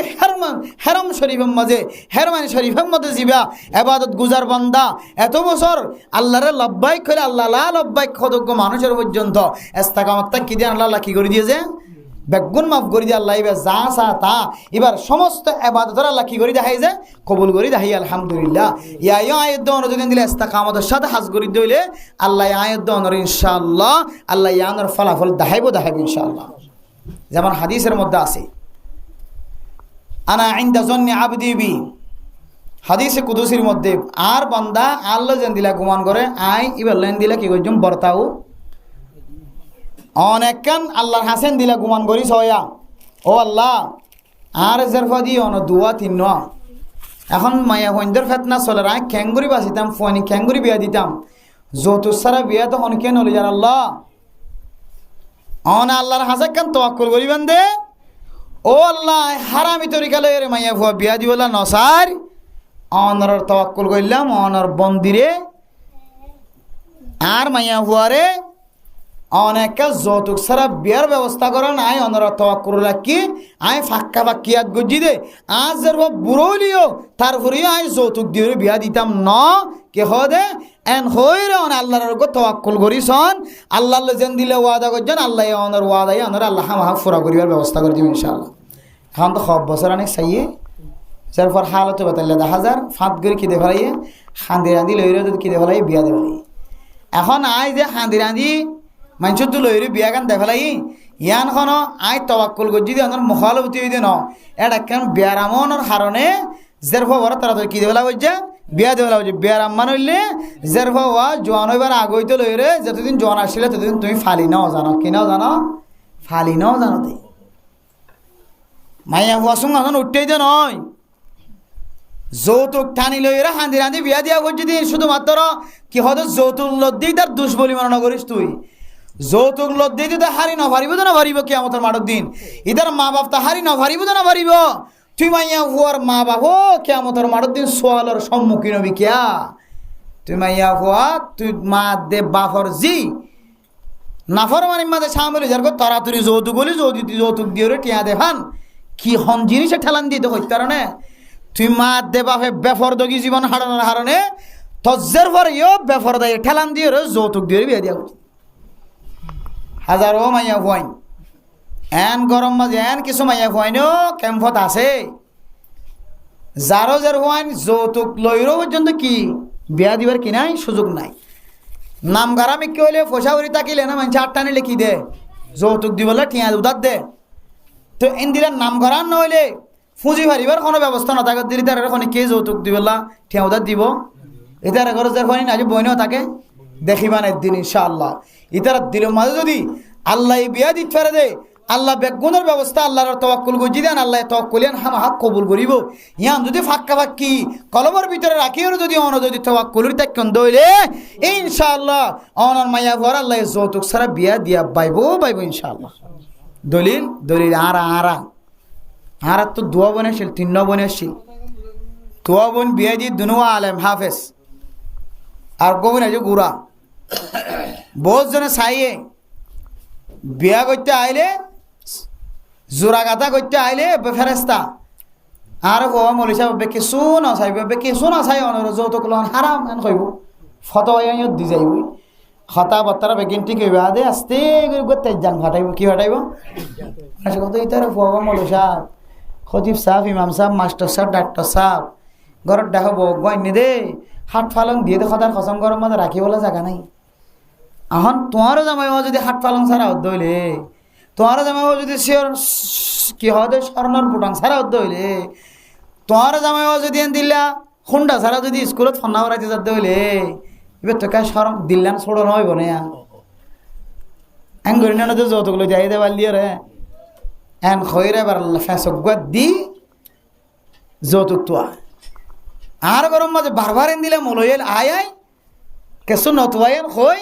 হেরম শরীফের মাঝে হেরমান শরীফের মধ্যে যাবা এবাদত গুজার বান্দা এত বছর আল্লাহরে লব্বাইক করে আল্লাহ লব্বাইক খদজ্ঞ মানুষের পর্যন্ত ইস্তেকামত কি দিয়ে আল্লাহ কি করে দিয়েছে বেগুন মাফ করে দিয়ে আল্লাহ এবার যা চা তা এবার সমস্ত এবাদতের আল্লাহ কি করে দেখাই যে কবুল করে দেখাই আলহামদুলিল্লাহ ইয়া আয়াত দন যদি দিলে ইস্তেকামতের সাথে হাজ করে দিলে আল্লাহ আয়াত দন ইনশাআল্লাহ আল্লাহ ইয়ানোর ফলাফল দেখাইব ইনশাআল্লাহ যেমন হাদিসের মধ্যে আছে আনা ইনদা জন্নি আবদি বি হাদিসে কুদুসির মধ্যে আর বান্দা আল্লাহ যেন দিলা গুমান করে আই এবার লেন দিলা কি করছুম বর্তাও অনেকক্ষণ আল্লাহর হাসেন দিলা গুমান করি soya O Allah R জেরফা the on দুয়া তিন এখন মায়া হইন্দর ফেতনা চলে আয় খ্যাঙ্গুরি বাঁচিতাম ফোয়ানি খ্যাঙ্গুরি বিয়া দিতাম যৌতুক সারা বিয়া তো অনেকে নলি যার আল্লাহ অন আল্লাহর হাসাক্কান তোয়াক্কুল করিবেন দে ও আল্লাহ হারামি তরিকা লয়ে মাইয়া ভুয়া বিয়া দিবলা নসার অনর তোয়াক্কুল করলাম অনর বন্দিরে আর মাইয়া ভুয়ারে অনেক যৌতুক ছাড়া বিয়ার ব্যবস্থা করেন আয় অনর তোয়াক্কুল রাখি আয় ফাক্কা ফাক্কিয়াত গজি দে আজ যার বুড়লিও তারপরেও আয় যৌতুক দিয়ে বিয়া দিতাম ন কে দে এন হইরে অন আল্লাহর তোয়াক্কুল করিছন আল্লাহ যেন দিলে ওয়াদা করছেন আল্লাহ অনর ওয়াদাই অনর আল্লাহ মাহা ফুরা করিবার ব্যবস্থা করে দিব ইনশাআল্লাহ এখন তো সব বছর অনেক চাইয়ে যারপর হালতে বাতাইলে 10,000 ফাঁদ করে কিনে ফেলাইয়ে খান্দি রাঁধি লইরে যদি কিনে ফেলাই বিয়া দেবে এখন আয় যে খান্দি রাঁধি মানুষ তো লইরে বিয়া গান দেখালাই ইয়ান খন আয় তওয়াক্কুল করছি দিয়ে আমার মুখালবতী হইতে ন এটা কেন বিয়ারামনের হারণে জের হওয়ার তারা তো কি দেবেলা বলছে বিয়া দেবেলা বলছে বিয়ারাম মান হইলে জের হওয়া জোয়ান হইবার আগইতে লইরে যতদিন জোয়ান আসলে ততদিন তুমি ফালি নাও জানো কি নাও জানো ফালি নাও জানো তুই মাইয়া হওয়া সঙ্গে এখন উঠতেই তো নয় যৌতুক টানি লইরে হাঁদি রাঁধি বিয়া দিয়া করছি দিন শুধুমাত্র কি হয়তো যৌতুক লদ্দি তার দুষ বলি মনে করিস তুই যৌতুক লদ্দি দিতে হারি না ভারিব তো না ভারিব কি আমাদের মাঠের দিন ইধার মা বাপ তা হারি না ভারিব তো না ভারিব তুই মাইয়া হুয়ার মা বাপ কে আমাদের মাঠের দিন সোয়ালের সম্মুখীন হবি কিয়া তুই মাইয়া হুয়া তুই মা দে বাপর জি নাফর মানে মাঝে সামলে যার তাড়াতাড়ি যৌতুক বলি যৌতুক দিয়ে টিয়া দেখান কি হন জিনিসে ঠেলান দিয়ে হইতে কারণে তুই মা দে বাপে বেফর দগি জীবন হারানোর হারণে তজ্জের পরে বেফর দায় ঠেলান দিয়ে যৌতুক দিয়ে বিয়ে দিয়া উচিত হাজারো মাইয়া ফুয়াইন এন গরম মাঝে এন কিছু মাইয়া ফুয়াইনও ক্যাম্পত আছে যারো যার ফুয়াইন যৌতুক লইরও পর্যন্ত কি বিয়া দিবার কি নাই সুযোগ নাই নাম গারামি কি হইলে পয়সা উড়ি তাকিলে না মানুষ আটটানি লিখি দে যৌতুক দিবলে টিয়া উদার দে তো ইন্দিরার নাম গড়ান নইলে পুঁজি ভারিবার কোনো ব্যবস্থা না থাকে দিদি তার এখন কে যৌতুক দিবলা টিয়া উদার দিব এটার ঘরে যার ফুয়াইন আজ বইনও থাকে দেখিবান একদিন ইনশাআল্লাহ ইতারা দিলের মাঝে যদি আল্লাহ বিয়া দিতে পারে দে আল্লাহ বেগুনের ব্যবস্থা আল্লাহর তওয়াক্কুল গজি দেন আল্লাহ তওয়াক্কুলিয়ান হামাহাক কবুল করিব ইয়ান যদি ফাক্কা ফাক্কি কলমের ভিতরে রাখিও যদি অন যদি তওয়াক্কুলুর তাক্কন দইলে ইনশাআল্লাহ অনর মাইয়া ঘর আল্লাহ যৌতুক ছাড়া বিয়া দিয়া বাইবো ইনশাআল্লাহ দলিল আরা তো দোয়া বনেছিল 3 বনেছিল দোয়া বোন বিয়া দি দুনুয়া আলেম হাফেজ আর গোবিন আছে গুড়া বহুত জনে চাইয়ে বিয়া করতে আইলে জোড়া গাথা করতে আইলে ফেরেস্তা আর বাবা মলিসা কিছু নাচাইব কিছু নাচাই অনর যৌতুক লন হারাম এন কইব ফটোয়াইয়ত দি যাইব হতা বত্তারা বেগিন ঠিক হইবা দে আস্তে গোটাই জান ফাটাইব কি ফাটাইব আসে কত ইতারে বাবা মলিসা খতিব সাহেব ইমাম সাহেব মাস্টার সাহেব ডাক্তার সাহেব ঘরত দেখাব গয়নি দে হাট ফালং দিয়ে দে সদার খসম গরম মাঝে রাখিবলে জায়গা নাই এখন তোমারও জামাই যদি হাট পালং ছাড়া হতে হইলে তোমারও জামাই যদি কি হবে স্বর্ণর বুটাং ছাড়া হতে হইলে তোমারও জামাই যদি দিলা খুন্ডা ছাড়া যদি স্কুলত ফন্না করাইতে যেতে হইলে এবার তোকে সরম দিল্লান ছোড়ো নয় বনে এন গরি না যৌতুক লই যাই দেবার দিয়ে রে এন খৈরে এবার ফেঁসক দি যৌতুক তো আর গরম মাঝে বারবার এন দিলে মলইল আয় কেসু নতুয়াইন খই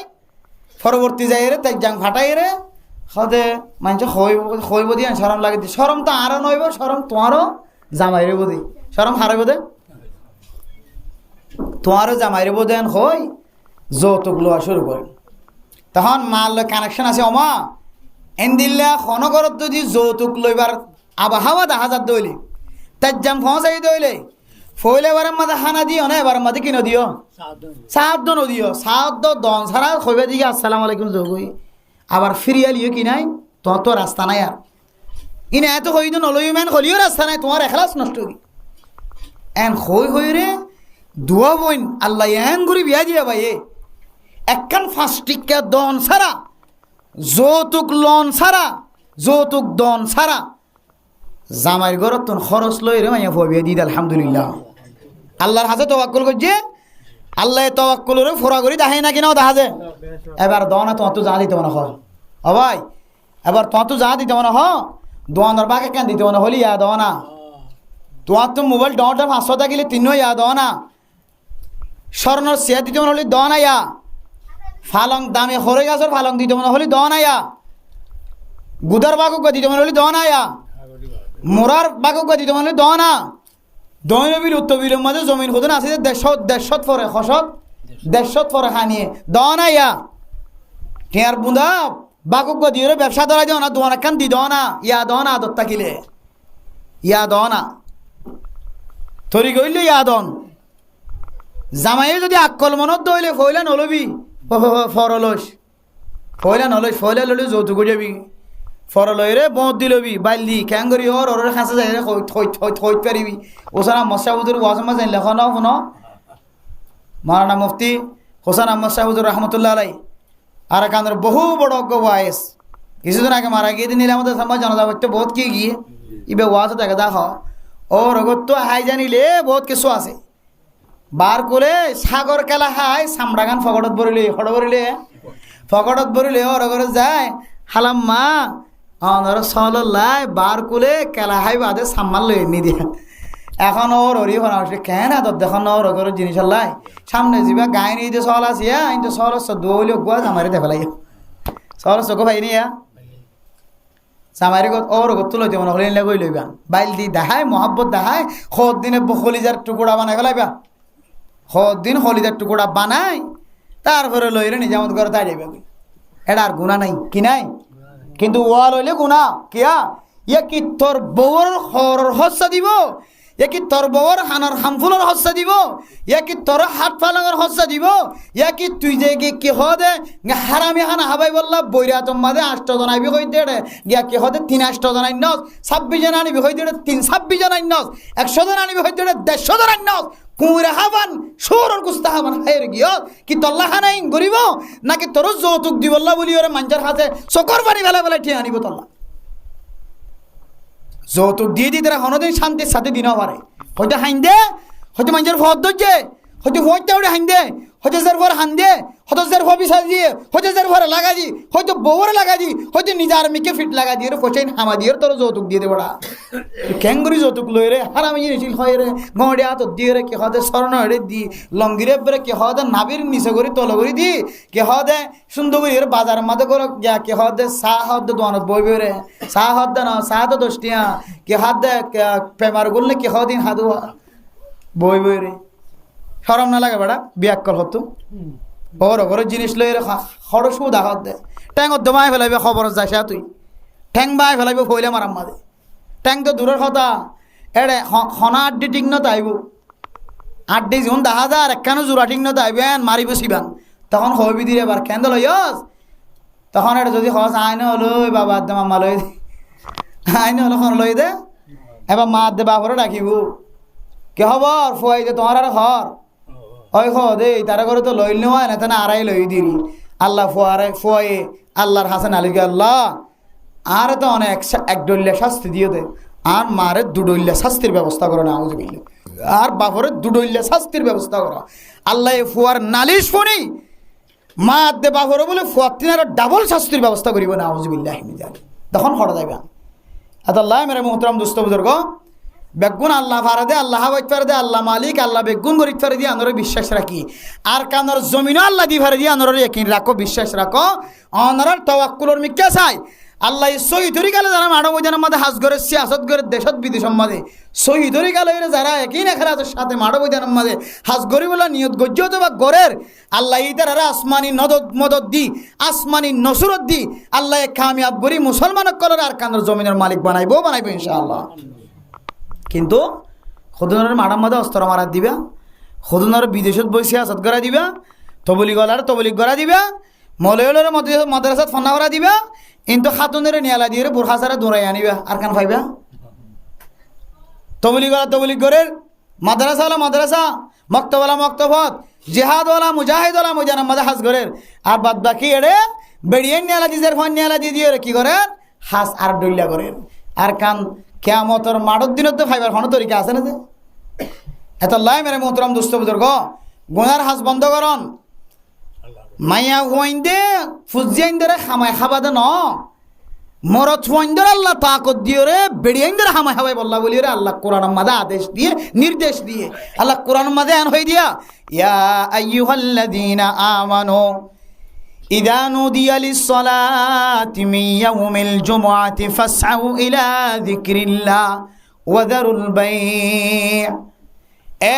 পরবর্তী যাই রে তাই জাং ফাটাই রে সদে মানুষ খইব দিয়ে সরম লাগে দি সরম তো আরও নইব সরম তোমারও জামাই রে বোধি সরম হারাইব দে তোমারও জামাই রে বোধ হই যৌতুক লোয়া শুরু করেন তখন মার লয় কানেকশন আছে অমা এন দিল্লা খনগরত যদি যৌতুক লইবার আবহাওয়া দেখা যাত দইলে তার জাম ফসাই দইলে ফইলে এবার মাঝে হানা দিও না এবার মাঝে কিনো দিও সাহায্য নদিও সাহায্য দন ছাড়া কইবে দিকে আসসালামু আলাইকুম যোগই আবার ফিরিয়ালিও কি নাই তোমার তো রাস্তা নাই আর ইনে এত হই তো নলই মান হলিও রাস্তা নাই তোমার এখলাস নষ্ট কি এন হই রে দুয়া বইন আল্লাহ এন গুরি বিয়া দিয়া ভাই একখান ফাস্টিকা দন ছাড়া যৌতুক লন ছাড়া যৌতুক দন ছাড়া জামাইর ঘরত তোর খরচ লই রে মাইয়া ফবিয়া দিদ আলহামদুলিল্লাহ আল্লাহর হাতে তাওয়াক্কুল করছে আল্লাহ তাওয়াক্কুলরে ফোরা করি দেখাই না কিনাও দেখা যায় এবার দনা তোমার তো যা দিতে মনে হয় ও ভাই এবার তোমার তো যা দিতে মনে হয় দোয়ানোর বাকে কেন দিতে মনে হলি ইয়া দনা তোমার তো মোবাইল ডটা 500 থাকিলে তিনও ইয়া দনা স্বর্ণর চেয়ার দিতে মনে হলি দনা ইয়া ফালং দামে খরে গাছর ফালং দিতে মনে হলি দনা ইয়া গুদার বাকুক দিতে মনে হলি দনা ইয়া মোরার বাকুক দিতে মনে হলি দনা দৈন বিল উত্তর বিলের মাঝে জমিন খুদন আছে যে দেড়শত পরে খসত দেড়শত পরে খানিয়ে দনা ইয়া টিয়ার বুঁদা বাকুক দিয়ে ব্যবসা ধরা দিও না দোয়ান কান দি দনা ইয়া দনা আদত থাকিলে ইয়া দনা তরি গইলে ইয়া দন জামাইয়ে যদি আকল মনত দইলে ফইলা নলবি ফরলস ফইলা নলস ফইলা ললে যৌতুক যাবি ফরলই রে বঁত দিলবি বাইলি ক্যাঙ্গরি ওর খাঁচা যাই রে থই পারিবি ওসানা মশাহুদুর ওয়াজমা জান লেখ ন শুন মারানা মুফতি হোসেন আহমদ শাহুদুর রহমতুল্লাহ আলাই আর কানের বহু বড় অজ্ঞ বয়স কিছুদিন আগে মারা গিয়ে দিন আমাদের সমাজ জানা যাবে বহুত কি গিয়ে ইবে ওয়াজ দেখে দেখ ও রগত তো হাই জানিলে বহুত কিছু আছে বার করে সাগর কেলা হাই সামরাগান ফকটত বরিলে ও রগরে যায় হালাম মা অনর সলাই বার কুলে কেলা হাই বাদে সাম্মাল লই নি দিয়া এখন ওর হরি হরা কেন এত দেখুন ওর রগরের জিনিস লাই সামনে যাবা গায়ে নিয়ে যে সল আছে কিন্তু সরস দৌলে গুয়া জামারি দেখে লাই সরস চোখ ভাই নিয়া সামারি ওর গত লইতে মনে হলে গই লইবা বাইল দি দেখায় মহাব্বত দেখায় সদ দিনে হলিজার টুকুরা বানাই ফেলাইবা সদ দিন হলিজার টুকুরা বানাই তারপরে লইলে নিজামত করে তাই যাবে এটা আর গুণা নাই কি নাই কিন্তু ওয়া লইলে গুণা কিয়া ইয়া কি তোর বউর হরর হস্যা দিব ইয়া কি তোর বউর হানার হামফুলের হস্যা দিব ইয়া কি তোর হাত ফালাঙের হস্যা দিব ইয়া কি তুই যে কি হদে হারামি হানা হাবাই বললা বইরা তোমাদের 8 জন আইবি কইতে রে গিয়া কি হদে 3 জন আইনস 26 জন আনিবি কইতে 26 জন আইনস 100 জন আনিবি কইতে 150 জন আইনস কুঁড়ে হাবান সুরর গুস্তা হাবান হায়ের গিয়া কি তল্লা খানাইন গরিব নাকি তোর যৌতুক দিবল্লা বলি ওরে মানুষের হাতে চকর পানি বেলা ঠিয়ে আনিব তল্লা যৌতুক দিয়ে দিতে হনদিন শান্তির সাথে দিনও পারে হয়তো হাইন দে হয়তো মানুষের ভর ধরছে হয়তো হইতে ওটা হাইন দে হয়তো যার ভর হান দে হয়তো যার ভর বিশাল দিয়ে হয়তো যার ভরে লাগা দি হয়তো বউরে লাগা দি হয়তো নিজের মিকে ফিট লাগা দিয়ে পয়সাইন হামা দিয়ে তোর যৌতুক দিয়ে দেবো ক্যাঙ্গুরি যৌতুক লই রে হারামি জিনিস হয় রে গড়ে হাত দিয়ে রে কে হদে স্বর্ণ হেড়ে দি লঙ্গিরে বেড়ে কে হদে নাবির নিচে করি তল করি দি কে হদে সুন্দর করি বাজার মাঝে করে যা কে হদে চাহ হদে দোকানত বই রে চাহ হদে না চাহ তো 10 টিয়া কে হাত দে প্রেমার গুললে কে হদিন হাদু বই রে সরম না লাগে বেড়া বিয়াক কল হতো ওর ঘরের জিনিস লই রে খরচ দাহত দে ট্যাঙ্গত দমাই ফেলাইবে খবর যাইছা তুই ঠ্যাং বাই ফেলাইব ফইলে মারাম মাদে ট্যাং তো দূরের কথা এড়ে খনা আড্ডি ঠিক ন তাইব আড্ডি যখন দেখা যায় একখানো জোড়া ঠিক ন তাইবেন মারিব সিবান তখন হবি দিলে এবার কেন্দ্র লইস তখন এটা যদি হস আইনে হলো বাবা দে মামা লই দে আইনে হলো খন লই দে এবার মা দে বাপরে ডাকিব কে খবর ফুয়াই দে তোমার আর ঘর ওই খ দে তারা করে তো লইল নেওয়া না তেনা আড়াই লই দিলি আল্লাহ ফুয়াই আল্লাহর হাসান আলীকে আল্লাহ আর তো অনেক এক ডলিয়া শাস্তি দিয়ে দে আর মারে 2 ডলিয়া শাস্তির ব্যবস্থা করো না আউযু বিল্লাহ আর বাপরে 2 ডলিয়া শাস্তির ব্যবস্থা করো আল্লাহ ফুয়ার নালিশ শুনি মা দে বাপরে বলে ফুয়ার তিনার ডাবল শাস্তির ব্যবস্থা করিব না আউযু বিল্লাহ তখন খড়া যাইবে আল্লাহ মেরে মুহতারাম দোস্ত বুজুর্গ বেগুন আল্লাহ ফারাদে আল্লাহ হাওয়াইত ফারাদে আল্লাহ মালিক আল্লাহ বেগুন গরিত ফারে দিয়ে আনরে বিশ্বাস রাখি আর কানর জমিনও আল্লাহ দি ফারে দিয়ে আনরে ইয়াকিন রাখো বিশ্বাস রাখো অনরার তাওয়াক্কুলর মিক্কা চাই আল্লাহ সহি তরিকালে যারা মানব ময়দানের মধ্যে হাজ করে সিয়াসত করে দেশত বিদেশের মধ্যে সহি তরিকালে যারা একই না খেলার সাথে মানব ময়দানের মধ্যে হাজ করি বলে নিয়ত গজ্জত বা গরের আল্লাহ ইতারা আসমানি মদত দি আসমানি নসরত দি আল্লাহ কামিয়াব করি মুসলমানক কলর আর কানের জমিনের মালিক বানাইবো ইনশাআল্লাহ। কিন্তু সদনের মারার মধ্যে অস্ত্র মারা দিবা, সদনের বিদেশত বই সিয়াসত করা দিবা, তবলিগ করা দিবা, মলয়লের মাদ্রাসাত ফন্না করা দিবা, কিন্তু খাতুনের নিয়ালা দিয়ে বোরখা সারা দৌড়াই আনিবা আর কান পাইবা। তবলিগ করে মাদ্রাসা মক্তবালা মক্তবত জেহাদওয়ালা মুজাহিদওয়ালা মুজানের মাঝে হাজ করেন আর বাদ বাকি এড়ে বেড়িয়ে নিয়ালা দিয়ে ফোন নিয়ালা দিয়ে কি করেন হাজ আর ডইলা করেন আর কান কেয়ামতর মাঠর দিনত তো ফাইবার কোনো তরিকা আছে না যে এত লাই মেরে মোহতরম দুস্থ বুজুর্গ গুনার হাজ বন্ধ করন মাইয়া হুয়াইন্দে ফুজিয়াইন্দরে খামাই খাবা দে ন মরত হুয়াইন্দর আল্লাহ তাকত দিয়ে রে বেড়িয়াইন্দরে খামাই খাবাই বললা বলি রে আল্লাহ কোরআন মাদে আদেশ দিয়ে নির্দেশ দিয়ে আল্লাহ কোরআন মাদে আন হয়ে দিয়া ইয়া আইয়ুহাল্লাযীনা আমানু ইযা নুদিয়া লিস-সালাতি মিন ইয়াউমিল জুমআতি ফাসআউ ইলা যিকরিল্লাহ ওয়া যারুল বাই'।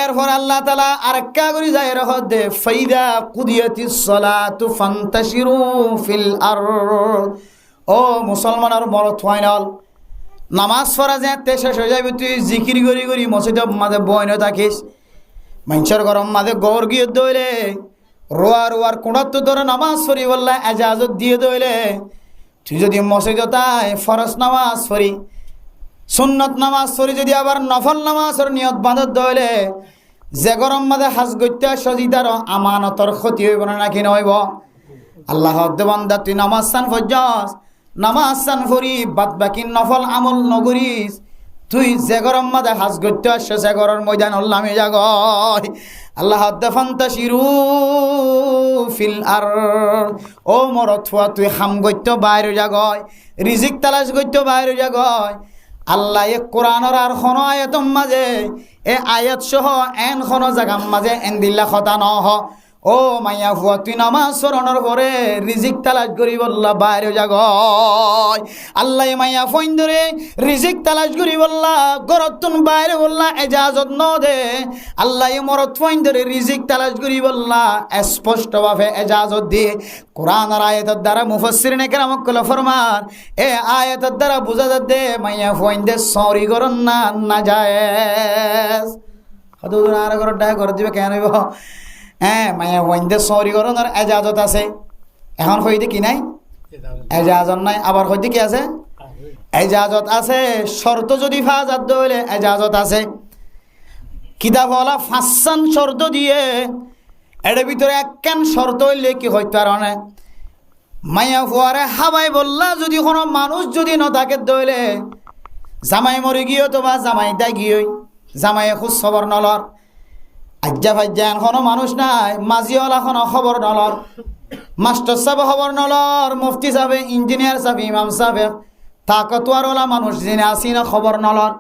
এরপর আল্লাহ তাআলা আরেকটা করে যায় রহদে ফাইদা কুদিয়াতিস সালাতু ফান্তাশিরু ফিল আরদ। ও মুসলমানের মরদ ফাইনাল নামাজ পড়া যেতে শেষ হয়ে যাবে তুই জিকির করি মসজিদের মাঝে বইনে থাকিস মানুষের গরম মাঝে গড় গিয়ে দইলে রোয়ার কোণাত্ম ধরে নামাজ পড়ি বললা এজাজত দিয়ে দইলে তুই যদি মসজিদে তাই ফরজ নামাজ পড়ি সুন্নত নামাজ পড়ি যদি আবার নফল নামাজের নিয়ত বাঁধত দইলে যে গরম মাঝে হাজ গত্যা সজিদার আমানতর ক্ষতি হইব না নাকি নইব। আল্লাহ বান্দা তুই নামাজ সান ফজ্জাস নামাজ সান ফরি বাদ বাকি নফল আমল নগরিস তুই যে গরম মাঝে হাজ গত্যা আসছে সে গরম ময়দান আল্লামে জাগ আল্লাহ ফান্তাশিরু ফিল আর। ও মরত ফুয়া তুই হাম গত্য বাইরে জাগয় রিজিক তালাশ গত্য বাইরে জাগয়। আল্লাহ এ কোরআনের আর খন আয়াতম মাঝে এ আয়াত সহ এন খন জাগাম মাঝে এন দিল্লা খতা নহ। ও মাইয়া ফুয়া তুই নামাজ পড়ানোর পরে রিজিক তালাশ করি বললা বাইরে জাগয়। আল্লাহ মাইয়া ফোন ধরে রিজিক তালাশ করি বললা গরতুন বাইরে বললা এজাজত ন দে। আল্লাহ মরত ফোন ধরে রিজিক তালাশ করি বললা স্পষ্টভাবে এজাজত দিয়ে কোরআনের আয়াতের দ্বারা মুফাসসিরিনে কেরামক কল ফরমান এ আয়াতের দ্বারা বুঝা যাচ্ছে মাইয়া ফোন দে সরি করন না জায়েজ হয়তো আর ঘর ডায় করে দিবে কেন হইব হ্যাঁ মাইয়া ওয়াইন্দে সরি করনের এজাজত আছে এখন হইতে কি নাই এজাজত নাই আবার হইতে কি আছে এজাজত আছে শর্ত যদি ফাজাত দইলে এজাজত আছে কিতাবওয়ালা ফাঁসান শর্ত দিয়ে এর ভিতরে একখান শর্ত হইলে কি হইতে পারে মাইয়া ফুয়ারে হাবাই বললা যদি কোনো মানুষ যদি ন থাকে দইলে জামাই মরে গিয়ে তো বা জামাই দায় গিয়ে জামাইয়ে খোঁজ খবর নলর আজ্জা ফাজ্জা এখনো মানুষ নাই মাঝিওয়ালা কোনো খবর নলর মাস্টার সাহেব খবর নলর মুফতি সাহেব ইঞ্জিনিয়ার সাহেব ইমাম সাহেব তাকতওয়ারওয়ালা মানুষ যিনি আসি না খবর নলর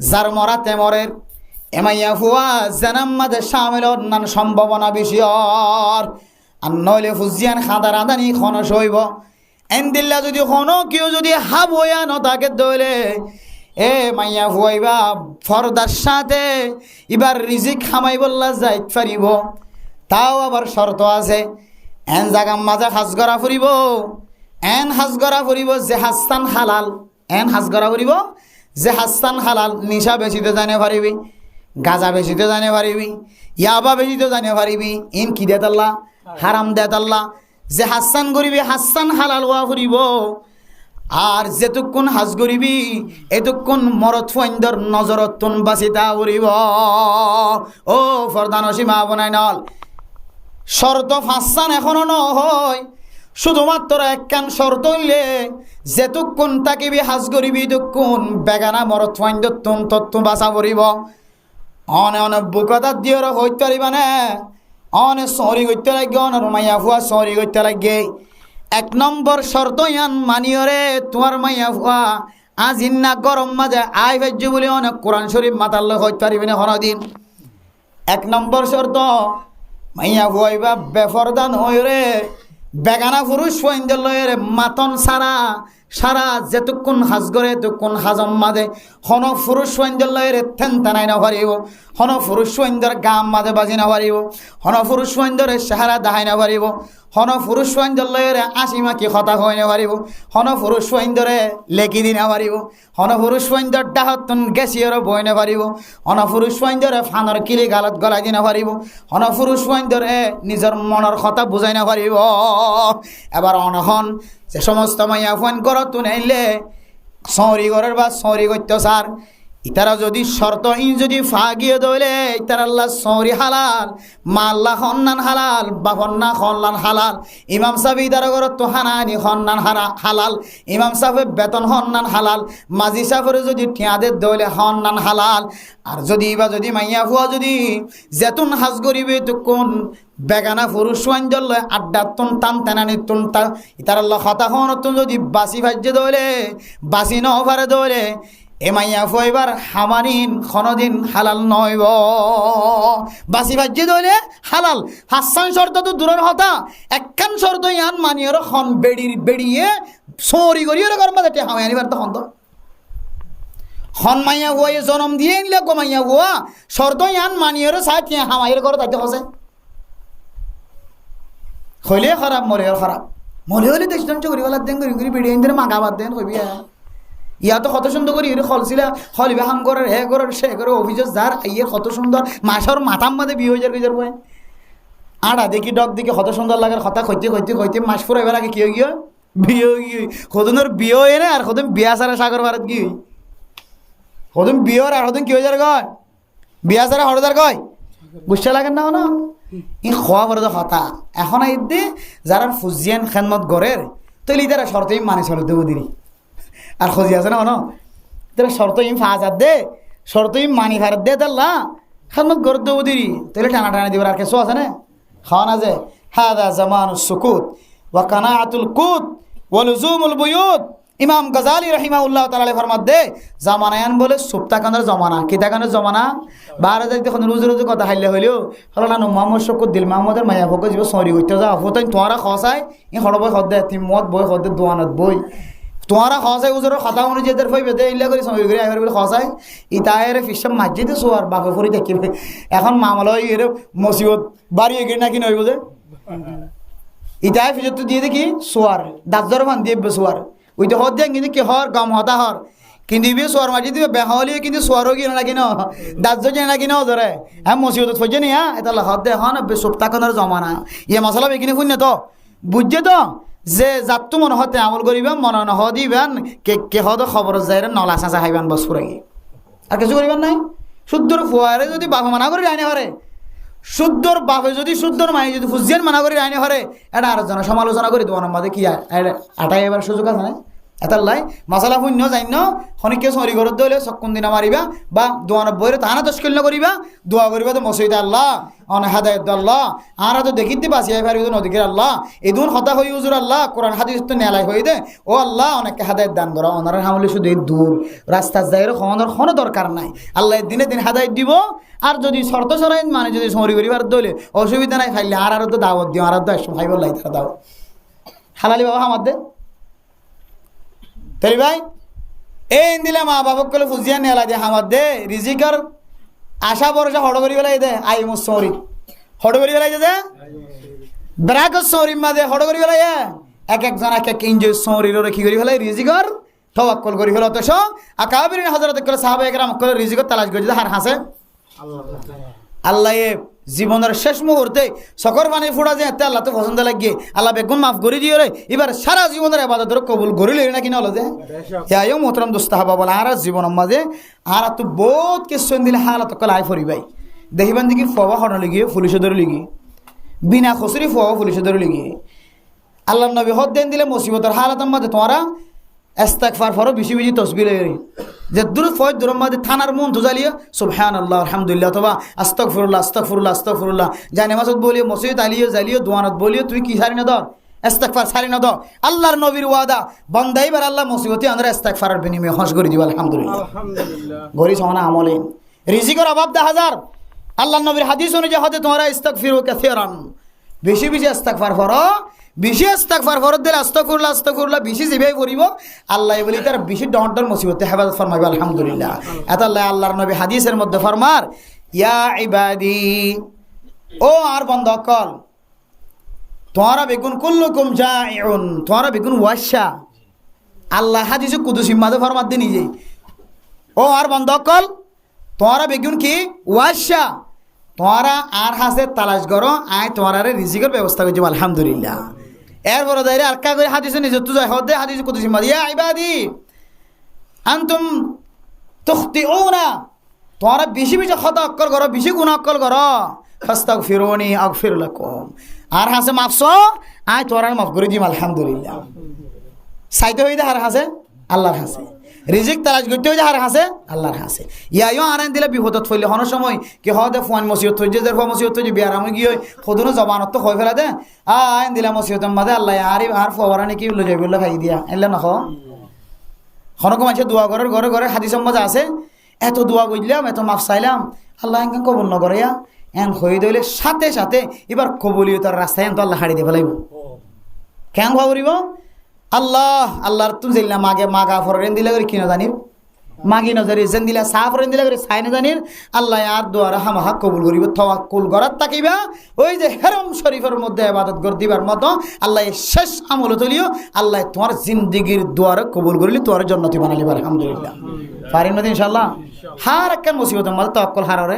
যার মরা তেমরের এমাইয়া ফুয়া জানাম মাঝে সামিল নান সম্ভাবনা বেশি আর নইলে ফুজিয়ান খাদা রাঁধানি খন সইব এন দিল্লা যদি কোনো কেউ যদি হাব হইয়া ন তাকে দইলে এ মাইয়া ফুয়াইবা ফরদার সাথে এবার রিজিক খামাই বললা যাইত পারিব তাও আবার শর্ত আছে এন জাগাম মাঝে হাজ করা ফুরিব এন হাজ করা ফুরিব যে হাস্তান হালাল এন হাজ করা ফুরিব যে হাস্তান হালাল নিশা বেশিতে জানে পারিবি গাঁজা বেশিতে জানে পারিবি ইয়াবা বেশিতে জানে পারিবি ইন কি দেত আল্লাহ হারাম দেত আল্লাহ যে হাসান করিবি হাসান হালাল হওয়া ফুরিব আর যেতক্ষণ হাজ করিবি এতক্ষণ মরত ফাইন্দর নজরতুন বাসিতা উড়িব। ও ফরদান সীমা বনাই নল শর্ত ফাঁসান এখনো নহয় শুধুমাত্র একখান শর্ত হইলে যেতক্ষণ তাকিবি হাজ করিবি ততক্ষণ বেগানা মরত ফাইন্দর তুন তত্ত্ব বাসা পড়িব অনেক বুকতা দিয়ে হইতে পারিবা না অনেক সরি করতে লাগে অনেক মাইয়া ফুয়া সরি করতে লাগে। এক নম্বর শর্ত ইয়ান মানিয়রে তোমার মাইয়া ফুয়া আজ ইন্না গরম মাঝে আয় ভেজ্য বলে অনেক কোরআন শরীফ মাতাল হইতে পারিবি না কোনোদিন। এক নম্বর শর্ত মাইয়া ফুয়াইবা বেফরদান হয়ে রে বেগানা পুরুষ ফইন্দর লয়ে মাতন সারা সারা যেতক্ষণ হাজ করে এতক্ষণ হাজম মাদে হন পুরুষ সৈন্যর লয়ের থেন টানাই না পারিব, হন পুরুষ সৈন্যর গাম মাদে বাজি না পারিব, হন পুরুষ সৈন্যরে সাহারা দাহাই না পারিব, হন পুরুষ সৈন্যর লয়ের আশি মাকি হতা হয়ে না পারিব, হন পুরুষ সৈন্যরে লেখি দি না পারিব, হন পুরুষ সৈন্যর ডাহতন গেছিয়র বই না পারিব, হন পুরুষ সৈন্যরে ফানর কিলি গালত গলাই দি না পারিব, হন পুরুষ সৈন্যরে নিজের মনের কথা বুঝাই না পারিব। এবার অনহন যে সমস্ত মাইয়া ফোন করত নাইলে সরি ঘরের বা সরি করতে সার ইতারা যদি শর্ত যদি ফাগিয়ে দইলে ইতার আল্লাহ সরি হালাল, মা আল্লাহ হন্নান হালাল, বাপন্না হন্নান হালাল, ইমাম সাহেব ইতারা ঘর তো হানানি হন্নান হালাল, ইমাম সাহেবের বেতন হন্নান হালাল, মাঝি সাহেবের যদি টিয়াদের দইলে হন্নান হালাল। আর যদি বা যদি মাইয়া ফুয়া যদি যেতুন হাজ করিবে তো কোন বেগানা পুরুষ সঞ্জল আড্ডা তুন টান টানানি তুন ইতার আল্লাহ হতা হন যদি বাসি ভাজ্যে দইলে বাসি নভারে দইলে এ মাইয়া ফুয়াইবার হামারিন খনদিন হালাল নইব, বাসি ভাজ্যে দইলে হালাল। হাসান শর্ত তো দূরের হতা, একখান শর্ত ইয়ান মানিয়র খন বেড়িয়ে সরি করিয়ে গরমাতে হামাই আনিবার তখন তো খন মাইয়া হুয়া জন্ম দিয়ে আনলে গো মাইয়া হুয়া শর্ত ইয়ান মানিয়র সাথে হামাইয়ের ঘর তাইতে হসে হইলে খারাপ মরে খারাপ মরে হলে দেশজন চকরি গলার দেন করি করি বেড়ে ইন্দিরে মাগা বাদ দেন কইবি ইয়া তো কত সুন্দর করি খলছিলা হলিবে হাম করার হে করার সে করে অভিযোগ যার ইয়ে কত সুন্দর মাসর মাথার মাঝে বিয়ে হয়ে যার বই আড়া দেখি ডক দেখি কত সুন্দর লাগার কথা কইতে কইতে কইতে মাস ফুরা এবার আগে কি হয়ে গিয়ে বিয়ে হয়ে গিয়ে কদিনের বিয়ে হয়ে না আর কদিন বিয়া সারা সাগর ভারত কি কদিন বিয়ে আর কদিন কি হয়ে যার কয় বিয়া সারা হরদার কয় বুঝতে লাগেন না না ই খোয়া বড় কথা এখন আইতে যারা ফুজিয়ান খেদমত গড়ের তৈলি তারা শর্তই মানে চলে দেবো দিরি আর খোঁজি আছে না তারা শর্ত ইম ফাঁসার দে শর্ত ইম মানি ফারাত দে তাল্লা খেদমত গড় দেবো দিরি তাহলে টানা টানা দিবার আর কিছু আছে না খাওয়া না যে হাদা জামান সুকুত ওয়া কানাআতুল কুত ওয়া লুজুমুল বুয়ুত। ইমাম গজালি রহিমাহুল্লাহ তাআলা ফরমাত দে জামানায়ান বলে সুপ্তা কানের জমানা কিতা কানের জমানা 12,000 দেখুন রোজ রোজ কথা হাইলে হইলেও হলো না মোহাম্মদ শকুত দিল মাহমুদের মায়া ভোগে যাব সরি হইতে যা হতাই তোরা খসাই ই হড় বই হদে তিম মত বই হদে দোয়ানত বই তোরা খসাই উজুরের কথা অনুযায়ী দের ফই বেদে ইল্লা করে সরি করে আইবার বলে খসাই ইতায়ের ফিশম মসজিদে সোয়ার বাপে করি দেখিবে এখন মামলা এর মুসিবত বাড়িয়ে গিয়ে নাকি নইব যে ইতায় ফিজত দিয়ে দেখি সোয়ার দাজর ভান দিয়ে সোয়ার ওই তো হদ দেন কিন্তু কি হর গম হতা হর কিন্তু ইবে সোয়ার মাঝে দিবে বেহালি কিন্তু সোয়ারও গিয়ে নাকি ন দাজ গিয়ে নাকি ন ধরে হ্যাঁ মসিবত ফজে নি হ্যাঁ এটা হদ দে হন সপ্তাহখানের জমানা ইয়ে মশলা বেকিনি শুনে তো বুঝছে তো যে যাত্তু মনে হতে আমল করিবেন মনে নহ দিবেন কে হদ খবর যাই নলা চাঁচা খাইবেন বস ফুরাই আর কিছু করিবেন নাই শুদ্ধর ফুয়ারে যদি বাবা মানা করে রাইনে হরে শুদ্ধর বাপে যদি শুদ্ধর মাই যদি ফুজিয়ান মানা করে রাইনে হরে এটা আর জন সমালোচনা করি তোমার মাঝে কি আটাই এবার সুযোগ আছে না এটার লাই মশলা শূন্য যাইন খনিকে সরি ঘরত দইলে চকুন দিনা মারিবা বা দোয়ানত বইরে তাহানা তস্কিল করিবা দোয়া করিবা তো মসজিদ আল্লাহ অন হাদায়ত আল্লাহ আর তো দেখিতে বাঁচিয়ে পারিব নদীকে আল্লাহ এদুন হতা হই হুজুর আল্লাহ কোরআন হাদিস তো নেলাই হয়ে দে ও আল্লাহ অনেককে হাদায়ত দান করো ওনার হামলে শুধু এই দূর রাস্তা যাইয়ের খনার কোনো দরকার নাই আল্লাহ দিনে দিন হাদায়ত দিব আর যদি শর্ত সরাই মানে যদি সরি করিবার দইলে অসুবিধা নাই ফাইলে আর তো দাওয়াত দিও আর তো একশো ভাই বললাই তারা দাও হালালি বাবা আমার দে তাই ভাই এই দিলে মা বাবক কলে ফুজিয়া নেলা দিয়ে হামার দে রিজিকার আশা ভরসা হড় করি বেলাই দে আই মো সরি হড় করি বেলাই দে ব্রাক সরি মাঝে হড় করি বেলাই এক একজন এক এক ইঞ্জয় সরির কি করি বেলাই রিজিকার তাওয়াক্কুল করি হলো তো আকাবিরিন হযরত করে সাহাবা একরাম করে রিজিকার তালাশ করে হার হাসে আল্লাহ জীবনের শেষ মুহূর্তে সকর পানি ফুড়া যে এতে আল্লাহ তো পছন্দ লাগিয়ে আল্লাহ বেগুন মাফ করে দিয়ে রে এবার সারা জীবনের আবাদত কবুল করিলে না কিনা হলো যে যাইও মোহতরম দোস্ত হবা বলে আর জীবনের মাঝে আর তো বহুত কিছু দিলে হালত কল আই ফরি ভাই দেখিবান দেখি ফোয়া হরণ লিগিয়ে পুলিশে ধরে লিগিয়ে বিনা খসরি ফোয়া পুলিশে ধরে লিগিয়ে আল্লাহ নবী হদ দেন দিলে মুসিবতের হালাতের মাঝে তোমারা ইস্তেগফার ফরো বেশি বেশি তসবিহ এরি যে দূর ফয় দূর মাঝে থানার মন তো জ্বালিয়ে সুবহানাল্লাহ আলহামদুলিল্লাহ অথবা আস্তাগফিরুল্লাহ আস্তাগফিরুল্লাহ আস্তাগফিরুল্লাহ জানে মাসুদ বলিও মসজিদ আলিও জ্বালিও দোয়ানত বলিও তুই কি সারি না দর ইস্তেগফার সারি না দর আল্লাহর নবীর ওয়াদা বান্দাইবার আল্লাহ মুসিবতে আমরা ইস্তেগফারের বিনিময়ে হজ করে দিব আলহামদুলিল্লাহ গরি সনা আমলে রিজিকের অভাব 10,000 আল্লাহর নবীর হাদিস অনুযায়ী হতে তোমরা ইস্তেগফিরু কাসীরান বেশি বেশি ইস্তেগফার করো বেশি ইস্তেগফার ফরদ দিল আস্তাগফিরুল্লাহ বেশি জিবাই পড়িব আল্লাহ বলি তার বেশি ডন্টর মুসিবতে হেফাজত ফরমাইবে আলহামদুলিল্লাহ। এত আল্লাহর নবী হাদিসের মধ্যে ফরমার ইয়া ইবাদি ও আর বন্ধকল তোমরা বেগুন কুল্লুকুম জাইউন তোমরা বেগুন ওয়াশা আল্লাহ হাদিসে কুদুসি মাদে ফরমাত দি নিজে ও আর বন্ধকল তোমরা বেগুন কি ওয়াশা তোমরা আর হাসে তালাশ করো আয় তোমার রিজিকের ব্যবস্থা করছি আলহামদুলিল্লাহ। এরপরে দাইরে আর কা করে হাদিসে নিজে তো যায় হদে হাদিসে কুদুসি মাদ ইয়া ইবাদি আনতুম তুখতিউনা তোমরা বেশি বেশি খতা অক্কল করো বেশি গুনাহ অক্কল করো ফাস্তাগফিরুনি আগফির লাকুম আর হাসে মাফসো আয় তোরার মাফ করে দিম আলহামদুলিল্লাহ। সাইতে হইতে হার হাসে আল্লাহর হাসে রিজিক তালাশ করতে হইতে হার হাসে আল্লাহর হাসে ইয়াইও আরান দিলে বিপদত ফইলে হন সময় কি হদে ফোন মসিয়ত হইছে যে মসিয়ত হইছে বিয়ারাম গিয়ে খদুনো জবানত তো হই ফেলা দে আইন দিলা মসিয়তম মাদে আল্লাহ আর ফওয়ারানি কি লই যাইবল খাই দিয়া এলে নখ খনক মাঝে দোয়া করার ঘরে ঘরে হাদিসের মধ্যে আছে এত দোয়া কইলাম এত মাফ চাইলাম আল্লাহ এনকে কবুল নকরিয়া এন হয়ে দিলে সাথে সাথে এবার কবুলিয়তার রাস্তায় এন তো আল্লাহ হারিয়ে দিয়ে ফেলাইব কেন ভাবরিব আল্লাহর তুমি জানিলা মাগে মাগা ফরেন দিলে করে কিনা জানির মাগি নজরে যেন দিলা সাহ ফরেন দিলে করে সাই না জানির আল্লাহ আর দোয়ার হামাহা কবুল করিব তাওয়াক্কুল করার তাকিবা ওই যে হেরম শরীফের মধ্যে ইবাদত কর দিবার মতো আল্লাহ শেষ আমল তুলিও আল্লাহ তোমার জিন্দেগীর দোয়ার কবুল করিলি তোমার জান্নাতি বানালি আলহামদুলিল্লাহ পারেন না ইনশাআল্লাহ। হার একখান মুসিবতের মধ্যে তাওয়াক্কুল হারারে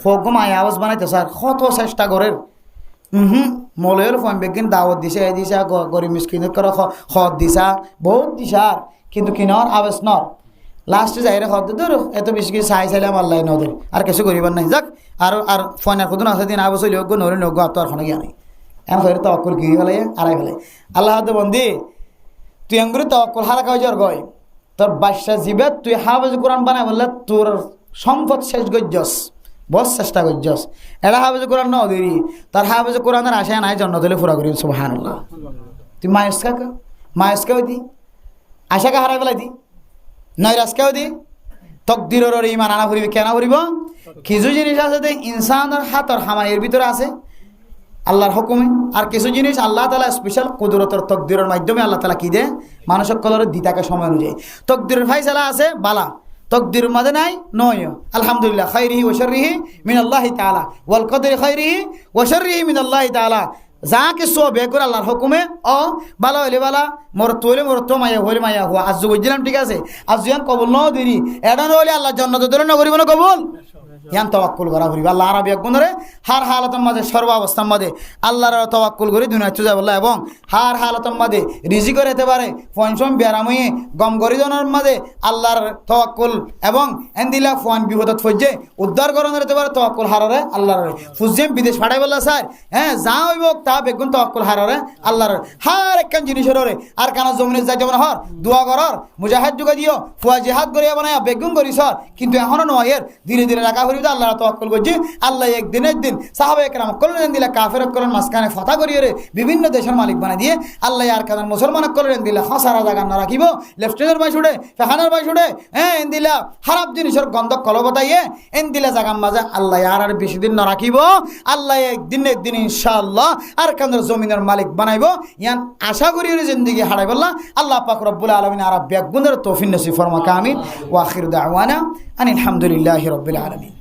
ফগম আয় আওয়াজ বানাইতে স্যার কত চেষ্টা করেন মলের ফোন বেগিন দাওয়াত দিছে দিছা গরিব মিসকিনের করে খত দিছা বহুত দিছার কিন্তু কিনার আওয়াজ নর লাস্টে যাইরে খত দূর এত বেশি কিছু চাইলাম আল্লাহ নদর আর কিছু করিবার নাই যাক আর ফোন আর কদিন আছে দিন আবস হইলে হোক নরে নোক তো আর খনে গিয়া নাই এখন হয়ে তওয়াক্কুল গিয়ে ফেলাই আড়াই ফেলাই আল্লাহ হাতে বন্দি তুই এঙ্গুরি তওয়াক্কুল হারা খাওয়া যাওয়ার গয় তোর বাদশা জিবে তুই হাফেজ কোরআন বানাই বললে তোর সম্পদ শেষ গজ্জস বস চেষ্টা করছস এটা হাফেজ কোরআন ন দেরি তার হাফেজ কোরআনের আশায় নাই জন্ম দিলে পুরা করি সুবহানাল্লাহ। তুই মায়স্কাও দি আশাকে হারাই ফেলাই দি নৈরাজকেও দি তকদিরের ইমান আনা ফুরিব কেনা ফুরিব কিছু জিনিস আছে যে ইনসানের হাতর হামাইয়ের ভিতরে আছে আল্লাহর হুকুমে আর কিছু জিনিস আল্লাহ তাআলা স্পেশাল কুদরতের তকদিরের মাধ্যমে আল্লাহ তাআলা কি দেয় মানুষের কলরে দিতাকে সময় অনুযায়ী তকদিরের ফাইসালা আছে বালা তকদির মাঝে নাই নয় আলহামদুলিল্লাহ খাইরিহি ওয়া শাররিহি মিনাল্লাহি তাআলা ওয়াল কদরি খাইরিহি ওয়া শাররিহি মিনাল্লাহি তাআলা যা কিছু বেকুর আল্লাহর হুকুমে ও ভালো হইলে বালা মরত হইলে মরত মায়া হইলে মায়া হওয়া আজ বুঝলাম ঠিক আছে আজ ইয়ান কবুল ন দিনি এটা হইলে আল্লাহ জান্নাত দিলে না করিব না কবুল ইয়ান তাওয়াক্কুল করা করিব আল্লাহ আরবি একগুণরে হার হালাতের মাঝে সর্বাবস্থার মাঝে আল্লাহর তাওয়াক্কুল করি দুনিয়া চলে যাব এবং হার হালাতের মাঝে রিজিকের হতে পারে ফোন বেরামই গম গরিজনের মাঝে আল্লাহর তাওয়াক্কুল এবং এন্দিলা ফোন বিপদত ফজে উদ্ধার করনের হতে পারে তাওয়াক্কুল হারারে আল্লাহর ফুজিম বিদেশ পাঠাই বললা স্যার হ্যাঁ যা হইব তা বেগুন তাওয়াক্কুল হারারে আল্লাহর হার একখান জিনিসের রে আর কানা জমিনে যাই যেমন হর দোয়া করার মুজাহিদ যুগে দিও ফুয়া জিহাদ করিয়া বানায় বেগুন করিস কিন্তু এখনো নয় ধীরে ধীরে রাখা আল্লাহ তাওয়াক্কুল করছি আল্লাহ একদিন সাহাবায়ে কেরাম করলেন দিলা কাফের করলেন মাঝখানে ফাতা করিয়ে রে বিভিন্ন দেশের মালিক বানাই দিয়ে আল্লাহ আর কারণ মুসলমান করলেন দিলা খসারা জায়গা না রাখিব লেফটেনের বাই ছুড়ে ফেখানের বাই ছুড়ে হ্যাঁ এন দিলা খারাপ জিনিসের গন্ধ কল বতাইয়ে এন দিলা জায়গার মাঝে আল্লাহ আর বেশি দিন না রাখিব আল্লাহ একদিন ইনশাআল্লাহ আর কানের জমিনের মালিক বানাইব ইয়ান আশা করি জিন্দগি হারাই বললা আল্লাহ পাক রব্বুল আলামিন আর ব্যাগুনের তৌফিক নসিব ফরমাক আমিন ওয়া আখিরু দাওয়ানা আনিল হামদুলিল্লাহি রাব্বিল আলামিন।